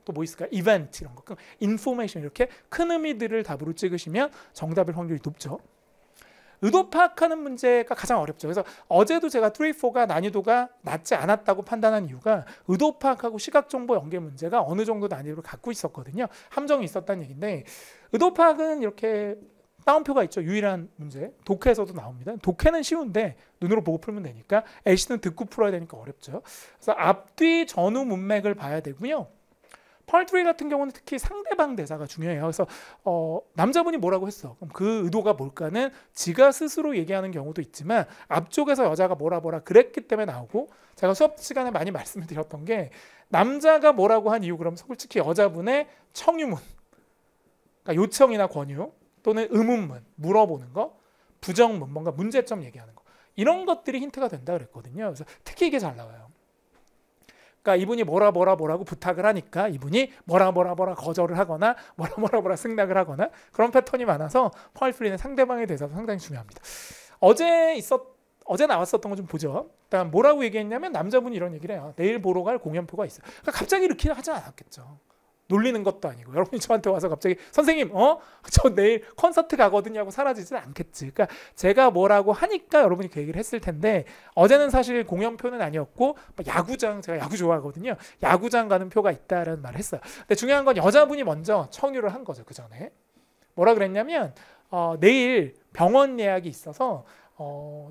또 뭐 있을까? 이벤트 이런 거, information 이렇게 큰 의미들을 답으로 찍으시면 정답일 확률이 높죠. 의도 파악하는 문제가 가장 어렵죠. 그래서 어제도 제가 3, 4가 난이도가 낮지 않았다고 판단한 이유가 의도 파악하고 시각정보 연계 문제가 어느 정도 난이도를 갖고 있었거든요. 함정이 있었다는 얘기인데 의도 파악은 이렇게 따옴표가 있죠. 유일한 문제. 독해에서도 나옵니다. 독해는 쉬운데 눈으로 보고 풀면 되니까 LC는 듣고 풀어야 되니까 어렵죠. 그래서 앞뒤 전후 문맥을 봐야 되고요. Part 3 같은 경우는 특히 상대방 대사가 중요해요. 그래서 남자분이 뭐라고 했어. 그럼 그 의도가 뭘까는 지가 스스로 얘기하는 경우도 있지만 앞쪽에서 여자가 뭐라 그랬기 때문에 나오고 제가 수업 시간에 많이 말씀을 드렸던 게 남자가 뭐라고 한 이유 그러면 솔직히 여자분의 청유문, 그러니까 요청이나 권유 또는 의문문, 물어보는 거, 부정문, 뭔가 문제점 얘기하는 거 이런 것들이 힌트가 된다 그랬거든요. 그래서 특히 이게 잘 나와요. 그러니까 이분이 뭐라고 부탁을 하니까 이분이 뭐라 거절을 하거나 뭐라 승낙을 하거나 그런 패턴이 많아서 파일프리는 상대방의 대사도 상당히 중요합니다. 어제 나왔었던 거 좀 보죠. 일단 뭐라고 얘기했냐면 남자분이 이런 얘기를 해요. 내일 보러 갈 공연표가 있어요. 그러니까 갑자기 이렇게 하지 않았겠죠. 놀리는 것도 아니고 여러분이 저한테 와서 갑자기 선생님 저 내일 콘서트 가거든요 하고 사라지진 않겠지. 그러니까 제가 뭐라고 하니까 여러분이 그 얘기를 했을 텐데 어제는 사실 공연표는 아니었고 야구장, 제가 야구 좋아하거든요. 야구장 가는 표가 있다라는 말을 했어요. 근데 중요한 건 여자분이 먼저 청유를 한 거죠. 그 전에 뭐라 그랬냐면 내일 병원 예약이 있어서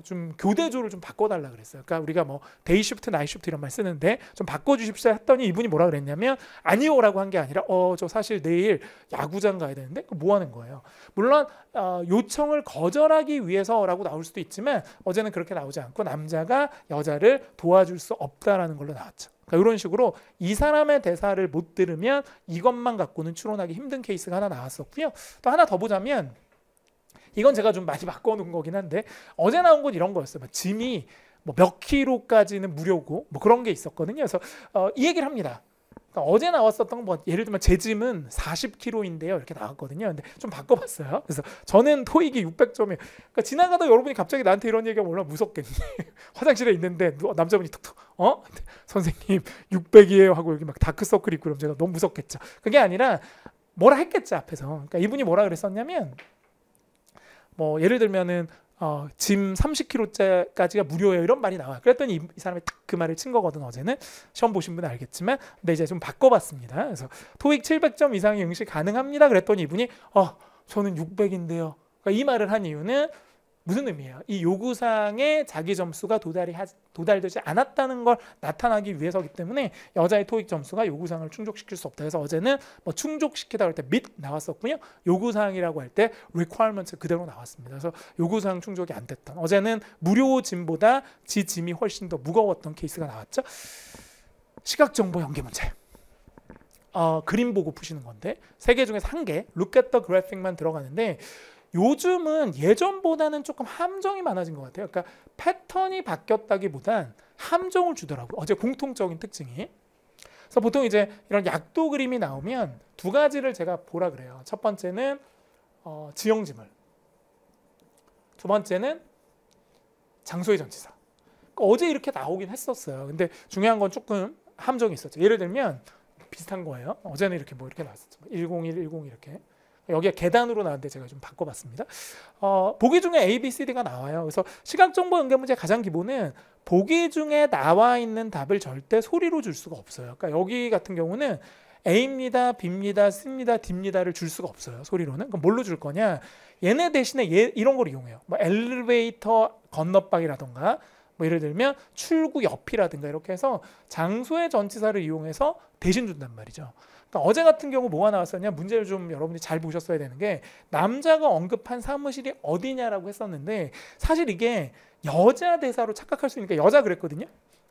좀 교대조를 좀 바꿔달라 그랬어요. 그러니까 우리가 뭐 데이 시프트, 나이 시프트 이런 말 쓰는데 좀 바꿔주십시오 했더니 이분이 뭐라 그랬냐면 아니요라고 한 게 아니라 저 사실 내일 야구장 가야 되는데 뭐 하는 거예요. 물론 요청을 거절하기 위해서라고 나올 수도 있지만 어제는 그렇게 나오지 않고 남자가 여자를 도와줄 수 없다라는 걸로 나왔죠. 그러니까 이런 식으로 이 사람의 대사를 못 들으면 이것만 갖고는 추론하기 힘든 케이스가 하나 나왔었고요. 또 하나 더 보자면 이건 제가 좀 많이 바꿔놓은 거긴 한데 어제 나온 건 이런 거였어요. 짐이 몇 킬로까지는 무료고 그런 게 있었거든요. 그래서 이 얘기를 합니다. 그러니까 어제 나왔었던 건 예를 들면 제 짐은 40kg인데요. 이렇게 나왔거든요. 근데 좀 바꿔봤어요. 그래서 저는 토익이 600점이에요. 그러니까 지나가다 여러분이 갑자기 나한테 이런 얘기가 얼마나 무섭겠니. 화장실에 있는데 남자분이 툭툭 선생님 600이에요 하고 여기 막 다크서클 있고 그럼 제가 너무 무섭겠죠. 그게 아니라 뭐라 했겠죠 앞에서. 그러니까 이분이 뭐라 그랬었냐면 예를 들면은 짐 30kg짜리가 무료예요. 이런 말이 나와요. 그랬더니 이 사람이 딱 그 말을 친 거거든. 어제는 시험 보신 분은 알겠지만, 근데 이제 좀 바꿔봤습니다. 그래서 토익 700점 이상의 응시 가능합니다. 그랬더니 이분이 저는 600인데요. 그러니까 이 말을 한 이유는 무슨 의미예요? 이 요구사항에 자기 점수가 도달되지 않았다는 걸 나타나기 위해서기 때문에 여자의 토익 점수가 요구사항을 충족시킬 수 없다. 그래서 어제는 뭐 충족시키다 할 때 meet 나왔었고요. 요구사항이라고 할 때 requirements 그대로 나왔습니다. 그래서 요구사항 충족이 안 됐던. 어제는 무료 짐보다 지 짐이 훨씬 더 무거웠던 케이스가 나왔죠. 시각정보 연계 문제. 그림 보고 푸시는 건데 3개 중에서 1개 look at the graphic만 들어가는데 요즘은 예전보다는 조금 함정이 많아진 것 같아요. 그러니까 패턴이 바뀌었다기보단 함정을 주더라고요. 어제 공통적인 특징이. 그래서 보통 이제 이런 약도 그림이 나오면 2가지를 제가 보라 그래요. 첫 번째는 지형지물, 두 번째는 장소의 전치사. 그러니까 어제 이렇게 나오긴 했었어요. 근데 중요한 건 조금 함정이 있었죠. 예를 들면 비슷한 거예요. 어제는 이렇게 뭐 이렇게 나왔었죠. 101, 102 이렇게. 여기가 계단으로 나왔는데 제가 좀 바꿔봤습니다. 보기 중에 A, B, C, D가 나와요. 그래서 시각정보 연계 문제 가장 기본은 보기 중에 나와 있는 답을 절대 소리로 줄 수가 없어요. 그러니까 여기 같은 경우는 A입니다, B입니다, C입니다, D입니다를 줄 수가 없어요. 소리로는. 그럼 뭘로 줄 거냐? 얘네 대신에 이런 걸 이용해요. 뭐 엘리베이터 건너방이라던가 뭐 예를 들면 출구 옆이라든가 이렇게 해서 장소의 전치사를 이용해서 대신 준단 말이죠. 그러니까 어제 같은 경우 뭐가 나왔었냐? 문제를 좀 여러분이 잘 보셨어야 되는 게 남자가 언급한 사무실이 어디냐라고 했었는데 사실 이게 여자 대사로 착각할 수 있으니까 여자 그랬거든요.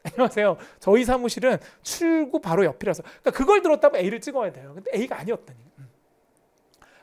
안녕하세요. 저희 사무실은 출구 바로 옆이라서. 그러니까 그걸 들었다면 A를 찍어야 돼요. 근데 A가 아니었다니.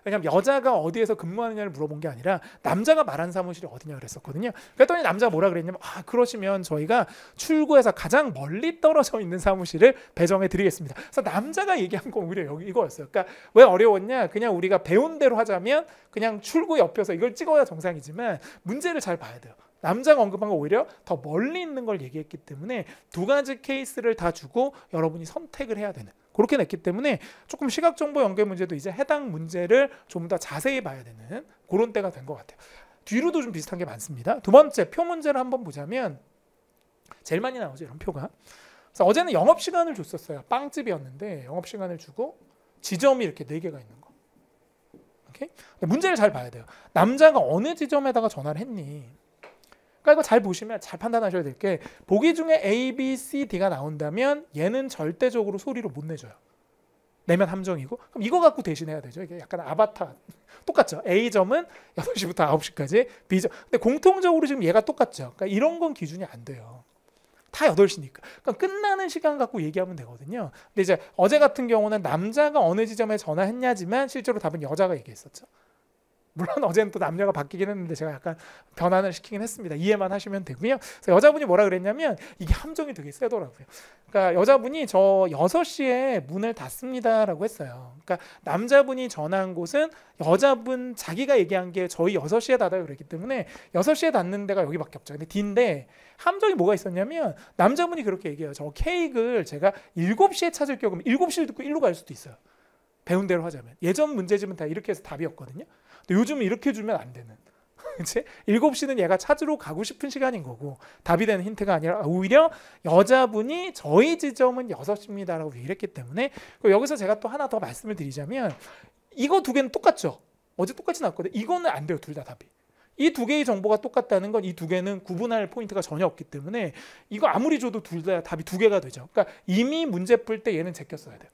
왜냐면 여자가 어디에서 근무하느냐를 물어본 게 아니라 남자가 말한 사무실이 어디냐 그랬었거든요. 그랬더니 남자가 뭐라 그랬냐면 그러시면 저희가 출구에서 가장 멀리 떨어져 있는 사무실을 배정해 드리겠습니다. 그래서 남자가 얘기한 건 오히려 여기 이거였어요. 그러니까 왜 어려웠냐? 그냥 우리가 배운 대로 하자면 그냥 출구 옆에서 이걸 찍어야 정상이지만 문제를 잘 봐야 돼요. 남자가 언급한 건 오히려 더 멀리 있는 걸 얘기했기 때문에 2가지 케이스를 다 주고 여러분이 선택을 해야 되는 그렇게 냈기 때문에 조금 시각정보 연계 문제도 이제 해당 문제를 좀 더 자세히 봐야 되는 그런 때가 된 것 같아요. 뒤로도 좀 비슷한 게 많습니다. 2번째 표 문제를 한번 보자면 제일 많이 나오죠 이런 표가. 그래서 어제는 영업시간을 줬었어요. 빵집이었는데 영업시간을 주고 지점이 이렇게 4개가 있는 거. 오케이? 문제를 잘 봐야 돼요. 남자가 어느 지점에다가 전화를 했니? 그러니까 이거 잘 보시면 잘 판단하셔야 될 게 보기 중에 A, B, C, D가 나온다면 얘는 절대적으로 소리로 못 내줘요. 내면 함정이고 그럼 이거 갖고 대신해야 되죠. 이게 약간 아바타 똑같죠. A점은 8시부터 9시까지 B점. 근데 공통적으로 지금 얘가 똑같죠. 그러니까 이런 건 기준이 안 돼요. 다 8시니까. 그러니까 끝나는 시간 갖고 얘기하면 되거든요. 근데 이제 어제 같은 경우는 남자가 어느 지점에 전화했냐지만 실제로 답은 여자가 얘기했었죠. 물론 어제는 또 남녀가 바뀌긴 했는데 제가 약간 변환을 시키긴 했습니다. 이해만 하시면 되고요. 그래서 여자분이 뭐라 그랬냐면 이게 함정이 되게 세더라고요. 그러니까 여자분이 저 6시에 문을 닫습니다라고 했어요. 그러니까 남자분이 전화한 곳은 여자분 자기가 얘기한 게 저희 6시에 닫아요 그랬기 때문에 6시에 닫는 데가 여기밖에 없죠. 근데 D인데 함정이 뭐가 있었냐면 남자분이 그렇게 얘기해요. 저 케이크를 제가 7시에 찾을게요. 그럼 7시를 듣고 1로 갈 수도 있어요. 배운 대로 하자면. 예전 문제집은 다 이렇게 해서 답이었거든요. 근데 요즘은 이렇게 주면 안 되는. 그치? 7시는 얘가 찾으러 가고 싶은 시간인 거고 답이 되는 힌트가 아니라 오히려 여자분이 저희 지점은 6시입니다라고 얘기를 했기 때문에 여기서 제가 또 하나 더 말씀을 드리자면 이거 2개는 똑같죠? 어제 똑같이 나왔거든요. 이거는 안 돼요. 둘 다 답이. 이 2개의 정보가 똑같다는 건 이 2개는 구분할 포인트가 전혀 없기 때문에 이거 아무리 줘도 둘 다 답이 2개가 되죠. 그러니까 이미 문제 풀 때 얘는 제꼈어야 돼요.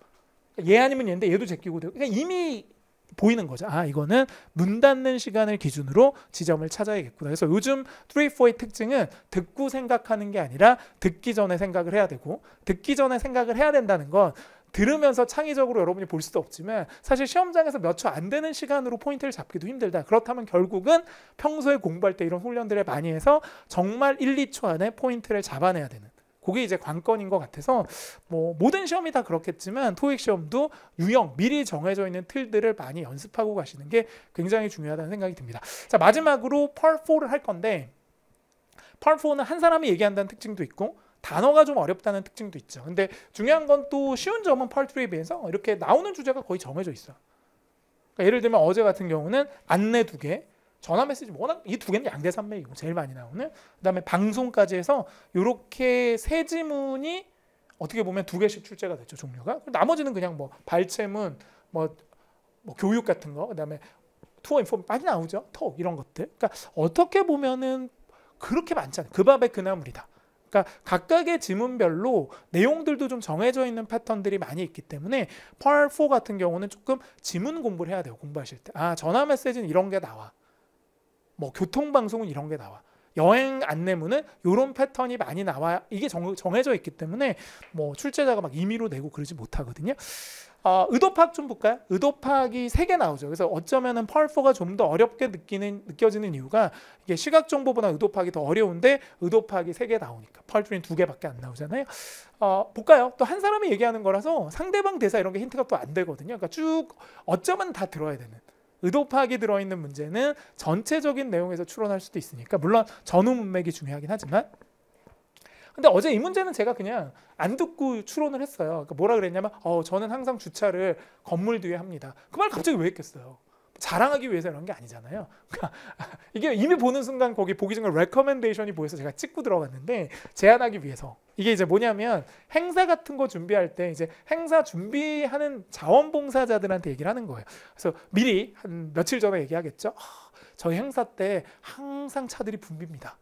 얘 아니면 얘인데 얘도 제끼고 돼요. 그러니까 이미 보이는 거죠. 이거는 문 닫는 시간을 기준으로 지점을 찾아야겠구나. 그래서 요즘 3, 4의 특징은 듣고 생각하는 게 아니라 듣기 전에 생각을 해야 되고 듣기 전에 생각을 해야 된다는 건 들으면서 창의적으로 여러분이 볼 수도 없지만 사실 시험장에서 몇 초 안 되는 시간으로 포인트를 잡기도 힘들다. 그렇다면 결국은 평소에 공부할 때 이런 훈련들을 많이 해서 정말 1, 2초 안에 포인트를 잡아내야 되는 그게 이제 관건인 것 같아서 뭐 모든 시험이 다 그렇겠지만 토익 시험도 유형 미리 정해져 있는 틀들을 많이 연습하고 가시는 게 굉장히 중요하다는 생각이 듭니다. 자 마지막으로 Part 4를 할 건데 Part 4는 한 사람이 얘기한다는 특징도 있고 단어가 좀 어렵다는 특징도 있죠. 근데 중요한 건 또 쉬운 점은 Part 3에 비해서 이렇게 나오는 주제가 거의 정해져 있어요. 그러니까 예를 들면 어제 같은 경우는 안내 2개, 전화 메시지 워낙 이 두 개는 양대 산맥이고 제일 많이 나오는. 그다음에 방송까지 해서 이렇게 세 지문이 어떻게 보면 두 개씩 출제가 됐죠, 종류가. 나머지는 그냥 뭐 발췌문, 뭐 교육 같은 거, 그다음에 투어 인포 많이 나오죠, 톡 이런 것들. 그러니까 어떻게 보면은 그렇게 많지 않아요. 그 밥에 그 나물이다. 그러니까 각각의 지문별로 내용들도 좀 정해져 있는 패턴들이 많이 있기 때문에 펄4 같은 경우는 조금 지문 공부를 해야 돼요. 공부하실 때. 아, 전화 메시지는 이런 게 나와. 뭐 교통방송은 이런 게 나와. 여행 안내문은 이런 패턴이 많이 나와. 이게 정해져 있기 때문에 뭐 출제자가 막 임의로 내고 그러지 못하거든요. 의도 파악 좀 볼까요? 의도 파악이 3개 나오죠. 그래서 어쩌면은 펄4가 좀 더 어렵게 느껴지는 이유가 이게 시각 정보보다 의도 파악이 더 어려운데 의도 파악이 3개 나오니까 펄3는 2개밖에 안 나오잖아요. 볼까요? 또 한 사람이 얘기하는 거라서 상대방 대사 이런 게 힌트가 또 안 되거든요. 그러니까 쭉 어쩌면 다 들어야 되는. 의도 파악이 들어있는 문제는 전체적인 내용에서 추론할 수도 있으니까 물론 전후 문맥이 중요하긴 하지만 근데 어제 이 문제는 제가 그냥 안 듣고 추론을 했어요. 그러니까 뭐라 그랬냐면 저는 항상 주차를 건물 뒤에 합니다. 그 말 갑자기 왜 했겠어요? 자랑하기 위해서 이런 게 아니잖아요. 그러니까 이게 이미 보는 순간 거기 보기 전에 레커멘데이션이 보여서 제가 찍고 들어갔는데 제안하기 위해서 이게 이제 뭐냐면 행사 같은 거 준비할 때 이제 행사 준비하는 자원봉사자들한테 얘기를 하는 거예요. 그래서 미리 한 며칠 전에 얘기하겠죠. 저희 행사 때 항상 차들이 붐빕니다.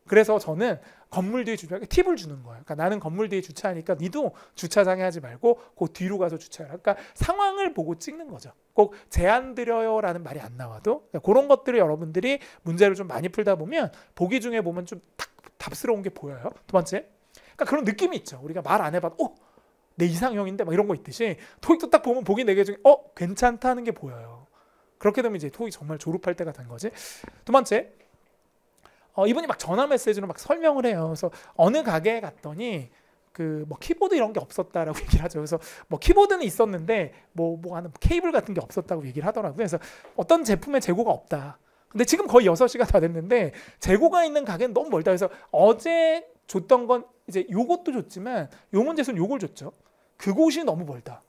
그래서 저는 건물 뒤에 주차하게 팁을 주는 거예요. 그러니까 나는 건물 뒤에 주차하니까 니도 주차장에 하지 말고 그 뒤로 가서 주차해라. 그러니까 상황을 보고 찍는 거죠. 꼭 제안 드려요라는 말이 안 나와도 그러니까 그런 것들을 여러분들이 문제를 좀 많이 풀다 보면 보기 중에 보면 좀 답스러운 게 보여요. 두 번째, 그러니까 그런 느낌이 있죠. 우리가 말 안 해봐도 내 이상형인데 막 이런 거 있듯이 토익도 딱 보면 보기 4개 중에 괜찮다는 게 보여요. 그렇게 되면 이제 토익 정말 졸업할 때가 된 거지. 두 번째, 이분이 막 전화 메시지로 막 설명을 해요. 그래서 어느 가게에 갔더니 그 뭐 키보드 이런 게 없었다라고 얘기를 하죠. 그래서 뭐 키보드는 있었는데 뭐 하는 케이블 같은 게 없었다고 얘기를 하더라고요. 그래서 어떤 제품의 재고가 없다. 근데 지금 거의 6시가 다 됐는데 재고가 있는 가게는 너무 멀다. 그래서 어제 줬던 건 이제 요것도 줬지만 요 문제에서는 요걸 줬죠. 그곳이 너무 멀다.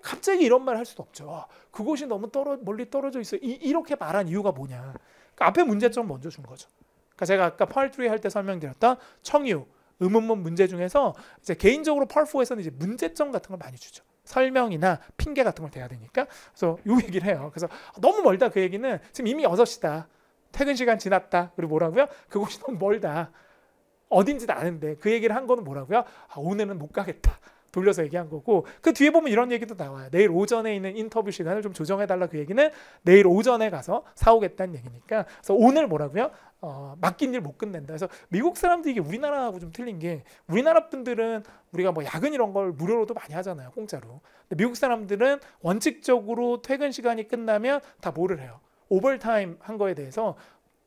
갑자기 이런 말 할 수도 없죠. 그곳이 너무 멀리 떨어져 있어. 이렇게 말한 이유가 뭐냐. 그러니까 앞에 문제점 먼저 준 거죠. 그러니까 제가 아까 펄3 할 때 설명드렸던 청유, 의문문 문제 중에서 이제 개인적으로 펄4에서는 이제 문제점 같은 걸 많이 주죠. 설명이나 핑계 같은 걸 대야 되니까. 그래서 요 얘기를 해요. 그래서 너무 멀다 그 얘기는 지금 이미 6시다. 퇴근 시간 지났다. 그리고 뭐라고요? 그곳이 너무 멀다. 어딘지도 아는데 그 얘기를 한 거는 뭐라고요? 오늘은 못 가겠다. 돌려서 얘기한 거고 그 뒤에 보면 이런 얘기도 나와요. 내일 오전에 있는 인터뷰 시간을 좀 조정해달라. 그 얘기는 내일 오전에 가서 사오겠다는 얘기니까. 그래서 오늘 뭐라고요? 맡긴 일 못 끝낸다. 그래서 미국 사람들이 이게 우리나라하고 좀 틀린 게 우리나라 분들은 우리가 뭐 야근 이런 걸 무료로도 많이 하잖아요. 공짜로. 근데 미국 사람들은 원칙적으로 퇴근 시간이 끝나면 다 뭐를 해요? 오버타임 한 거에 대해서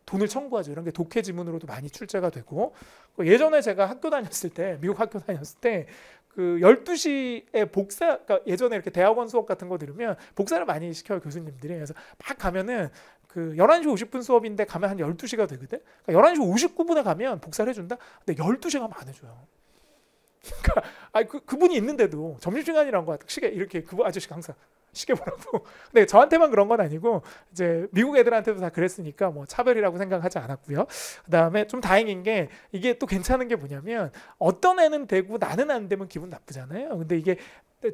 돈을 청구하죠. 이런 게 독해 지문으로도 많이 출제가 되고 예전에 제가 학교 다녔을 때 미국 학교 다녔을 때 그 12시에 복사, 그러니까 예전에 이렇게 대학원 수업 같은 거 들으면 복사를 많이 시켜요, 교수님들이. 그래서 막 가면은 그 11시 50분 수업인데 가면 한 12시가 되거든. 그러니까 11시 59분에 가면 복사를 해준다. 근데 12시가 가면 안 해줘요. 그러니까 그분이 있는데도 점심시간이란 거 시계 이렇게 그 아저씨가 항상 시계 보라고. 근데 저한테만 그런 건 아니고 이제 미국 애들한테도 다 그랬으니까 뭐 차별이라고 생각하지 않았고요. 그다음에 좀 다행인 게 이게 또 괜찮은 게 뭐냐면 어떤 애는 되고 나는 안 되면 기분 나쁘잖아요. 근데 이게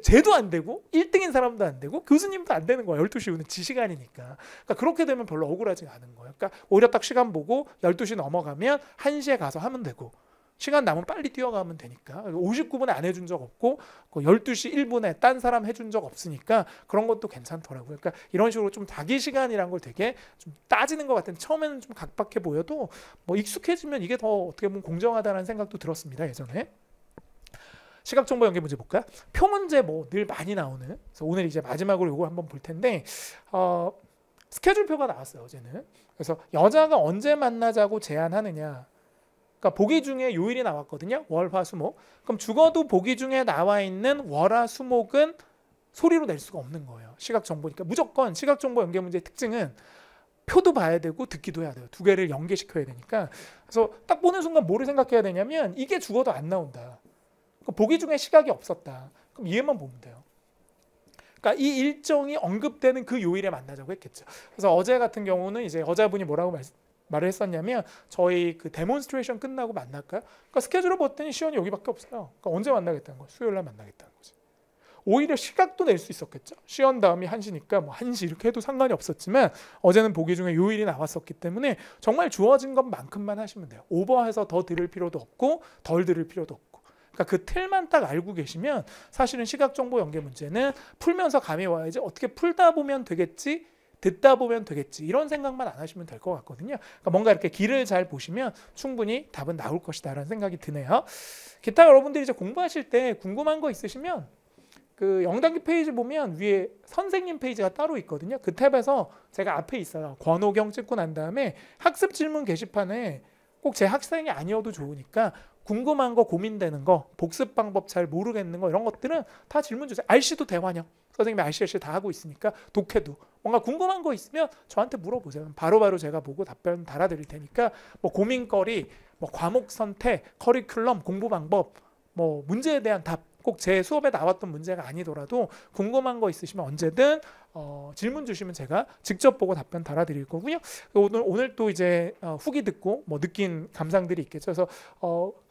쟤도 안 되고 1등인 사람도 안 되고 교수님도 안 되는 거예요. 12시 이후는 지 시간이니까. 그러니까 그렇게 되면 별로 억울하지 않은 거예요. 그러니까 오히려 딱 시간 보고 12시 넘어가면 1시에 가서 하면 되고 시간 남으면 빨리 뛰어가면 되니까. 59분에 안 해준 적 없고 12시 1분에 딴 사람 해준 적 없으니까 그런 것도 괜찮더라고요. 그러니까 이런 식으로 좀 자기 시간이란 걸 되게 좀 따지는 것 같은, 처음에는 좀 각박해 보여도 뭐 익숙해지면 이게 더 어떻게 보면 공정하다는 생각도 들었습니다. 예전에. 시각정보 연계 문제 볼까요? 표 문제 뭐 늘 많이 나오는. 그래서 오늘 이제 마지막으로 이거 한번 볼 텐데 스케줄표가 나왔어요. 어제는. 그래서 여자가 언제 만나자고 제안하느냐. 그러니까 보기 중에 요일이 나왔거든요. 월, 화, 수, 목. 그럼 죽어도 보기 중에 나와 있는 월, 화, 수, 목은 소리로 낼 수가 없는 거예요. 시각정보니까. 무조건 시각정보 연계 문제의 특징은 표도 봐야 되고 듣기도 해야 돼요. 두 개를 연계시켜야 되니까. 그래서 딱 보는 순간 뭐를 생각해야 되냐면 이게 죽어도 안 나온다. 보기 중에 시각이 없었다. 그럼 얘만 보면 돼요. 그러니까 이 일정이 언급되는 그 요일에 만나자고 했겠죠. 그래서 어제 같은 경우는 이제 여자분이 뭐라고 말을 했었냐면 저희 그 데몬스트레이션 끝나고 만날까요? 그러니까 스케줄을 봤더니 시연이 여기밖에 없어요. 그러니까 언제 만나겠다는 거예요? 수요일 날 만나겠다는 거지. 오히려 시각도 낼 수 있었겠죠. 시연 다음이 1시니까 뭐 1시 이렇게 해도 상관이 없었지만 어제는 보기 중에 요일이 나왔었기 때문에 정말 주어진 것만큼만 하시면 돼요. 오버해서 더 들을 필요도 없고 덜 들을 필요도 없고. 그러니까 그 틀만 딱 알고 계시면 사실은 시각정보 연계 문제는 풀면서 감이 와야지 어떻게 풀다 보면 되겠지, 듣다 보면 되겠지 이런 생각만 안 하시면 될 것 같거든요. 그러니까 뭔가 이렇게 길을 잘 보시면 충분히 답은 나올 것이다라는 생각이 드네요. 기타 여러분들이 이제 공부하실 때 궁금한 거 있으시면 그 영단기 페이지 보면 위에 선생님 페이지가 따로 있거든요. 그 탭에서 제가 앞에 있어요. 권호경 찍고 난 다음에 학습 질문 게시판에 꼭 제 학생이 아니어도 좋으니까 궁금한 거, 고민되는 거, 복습 방법 잘 모르겠는 거 이런 것들은 다 질문 주세요. RC도 대환영. 선생님이 RC 다 하고 있으니까 독해도 뭔가 궁금한 거 있으면 저한테 물어보세요. 바로바로 제가 보고 답변 달아드릴 테니까 뭐 고민거리, 뭐 과목 선택, 커리큘럼, 공부 방법, 뭐 문제에 대한 답 꼭 제 수업에 나왔던 문제가 아니더라도 궁금한 거 있으시면 언제든 질문 주시면 제가 직접 보고 답변 달아드릴 거고요. 오늘 또 이제 후기 듣고 뭐 느낀 감상들이 있겠죠. 그래서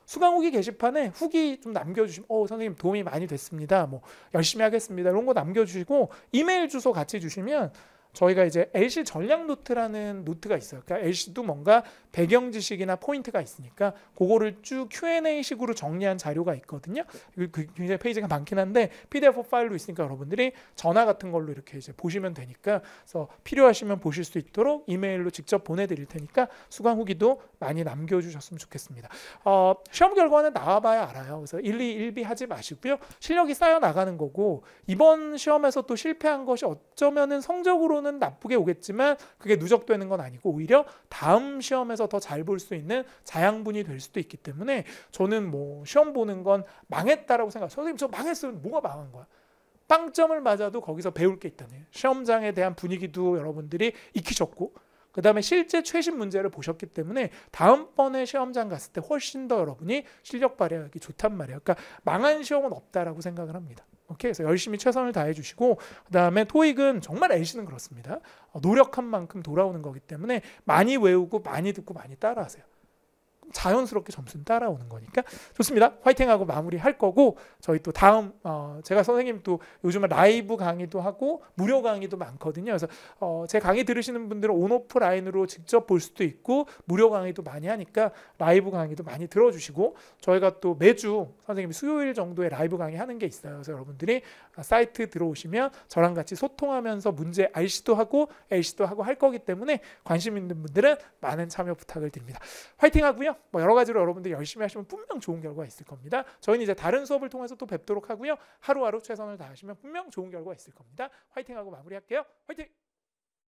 수강 후기 게시판에 후기 좀 남겨주시면 선생님 도움이 많이 됐습니다. 뭐 열심히 하겠습니다. 이런 거 남겨주시고 이메일 주소 같이 주시면 저희가 이제 LC 전략 노트라는 노트가 있어요. 그러니까 LC도 뭔가 배경 지식이나 포인트가 있으니까 그거를 쭉 Q&A식으로 정리한 자료가 있거든요. 굉장히 페이지가 많긴 한데 PDF 파일로 있으니까 여러분들이 전화 같은 걸로 이렇게 이제 보시면 되니까 그래서 필요하시면 보실 수 있도록 이메일로 직접 보내드릴 테니까 수강 후기도 많이 남겨주셨으면 좋겠습니다. 시험 결과는 나와봐야 알아요. 그래서 1, 2, 1비 하지 마시고요. 실력이 쌓여 나가는 거고 이번 시험에서 또 실패한 것이 어쩌면은 성적으로는 나쁘게 오겠지만 그게 누적되는 건 아니고 오히려 다음 시험에서 더 잘 볼 수 있는 자양분이 될 수도 있기 때문에 저는 뭐 시험 보는 건 망했다라고 생각해요. 선생님 저 망했으면 뭐가 망한 거야? 빵점을 맞아도 거기서 배울 게 있다네요. 시험장에 대한 분위기도 여러분들이 익히셨고 그 다음에 실제 최신 문제를 보셨기 때문에 다음번에 시험장 갔을 때 훨씬 더 여러분이 실력 발휘하기 좋단 말이에요. 그러니까 망한 시험은 없다라고 생각을 합니다. 오케이, 그래서 열심히 최선을 다해 주시고 그 다음에 토익은 정말 LC는 그렇습니다. 노력한 만큼 돌아오는 거기 때문에 많이 외우고 많이 듣고 많이 따라하세요. 자연스럽게 점수는 따라오는 거니까 좋습니다. 화이팅하고 마무리할 거고 저희 또 다음 제가 선생님 또 요즘은 라이브 강의도 하고 무료 강의도 많거든요. 그래서 제 강의 들으시는 분들은 온오프라인으로 직접 볼 수도 있고 무료 강의도 많이 하니까 라이브 강의도 많이 들어주시고 저희가 또 매주 선생님이 수요일 정도에 라이브 강의 하는 게 있어요. 그래서 여러분들이 사이트 들어오시면 저랑 같이 소통하면서 문제 RC도 하고 LC도 하고 할 거기 때문에 관심 있는 분들은 많은 참여 부탁을 드립니다. 화이팅하고요. 뭐 여러 가지로 여러분들이 열심히 하시면 분명 좋은 결과가 있을 겁니다. 저희는 이제 다른 수업을 통해서 또 뵙도록 하고요. 하루하루 최선을 다하시면 분명 좋은 결과가 있을 겁니다. 화이팅하고 마무리할게요. 화이팅!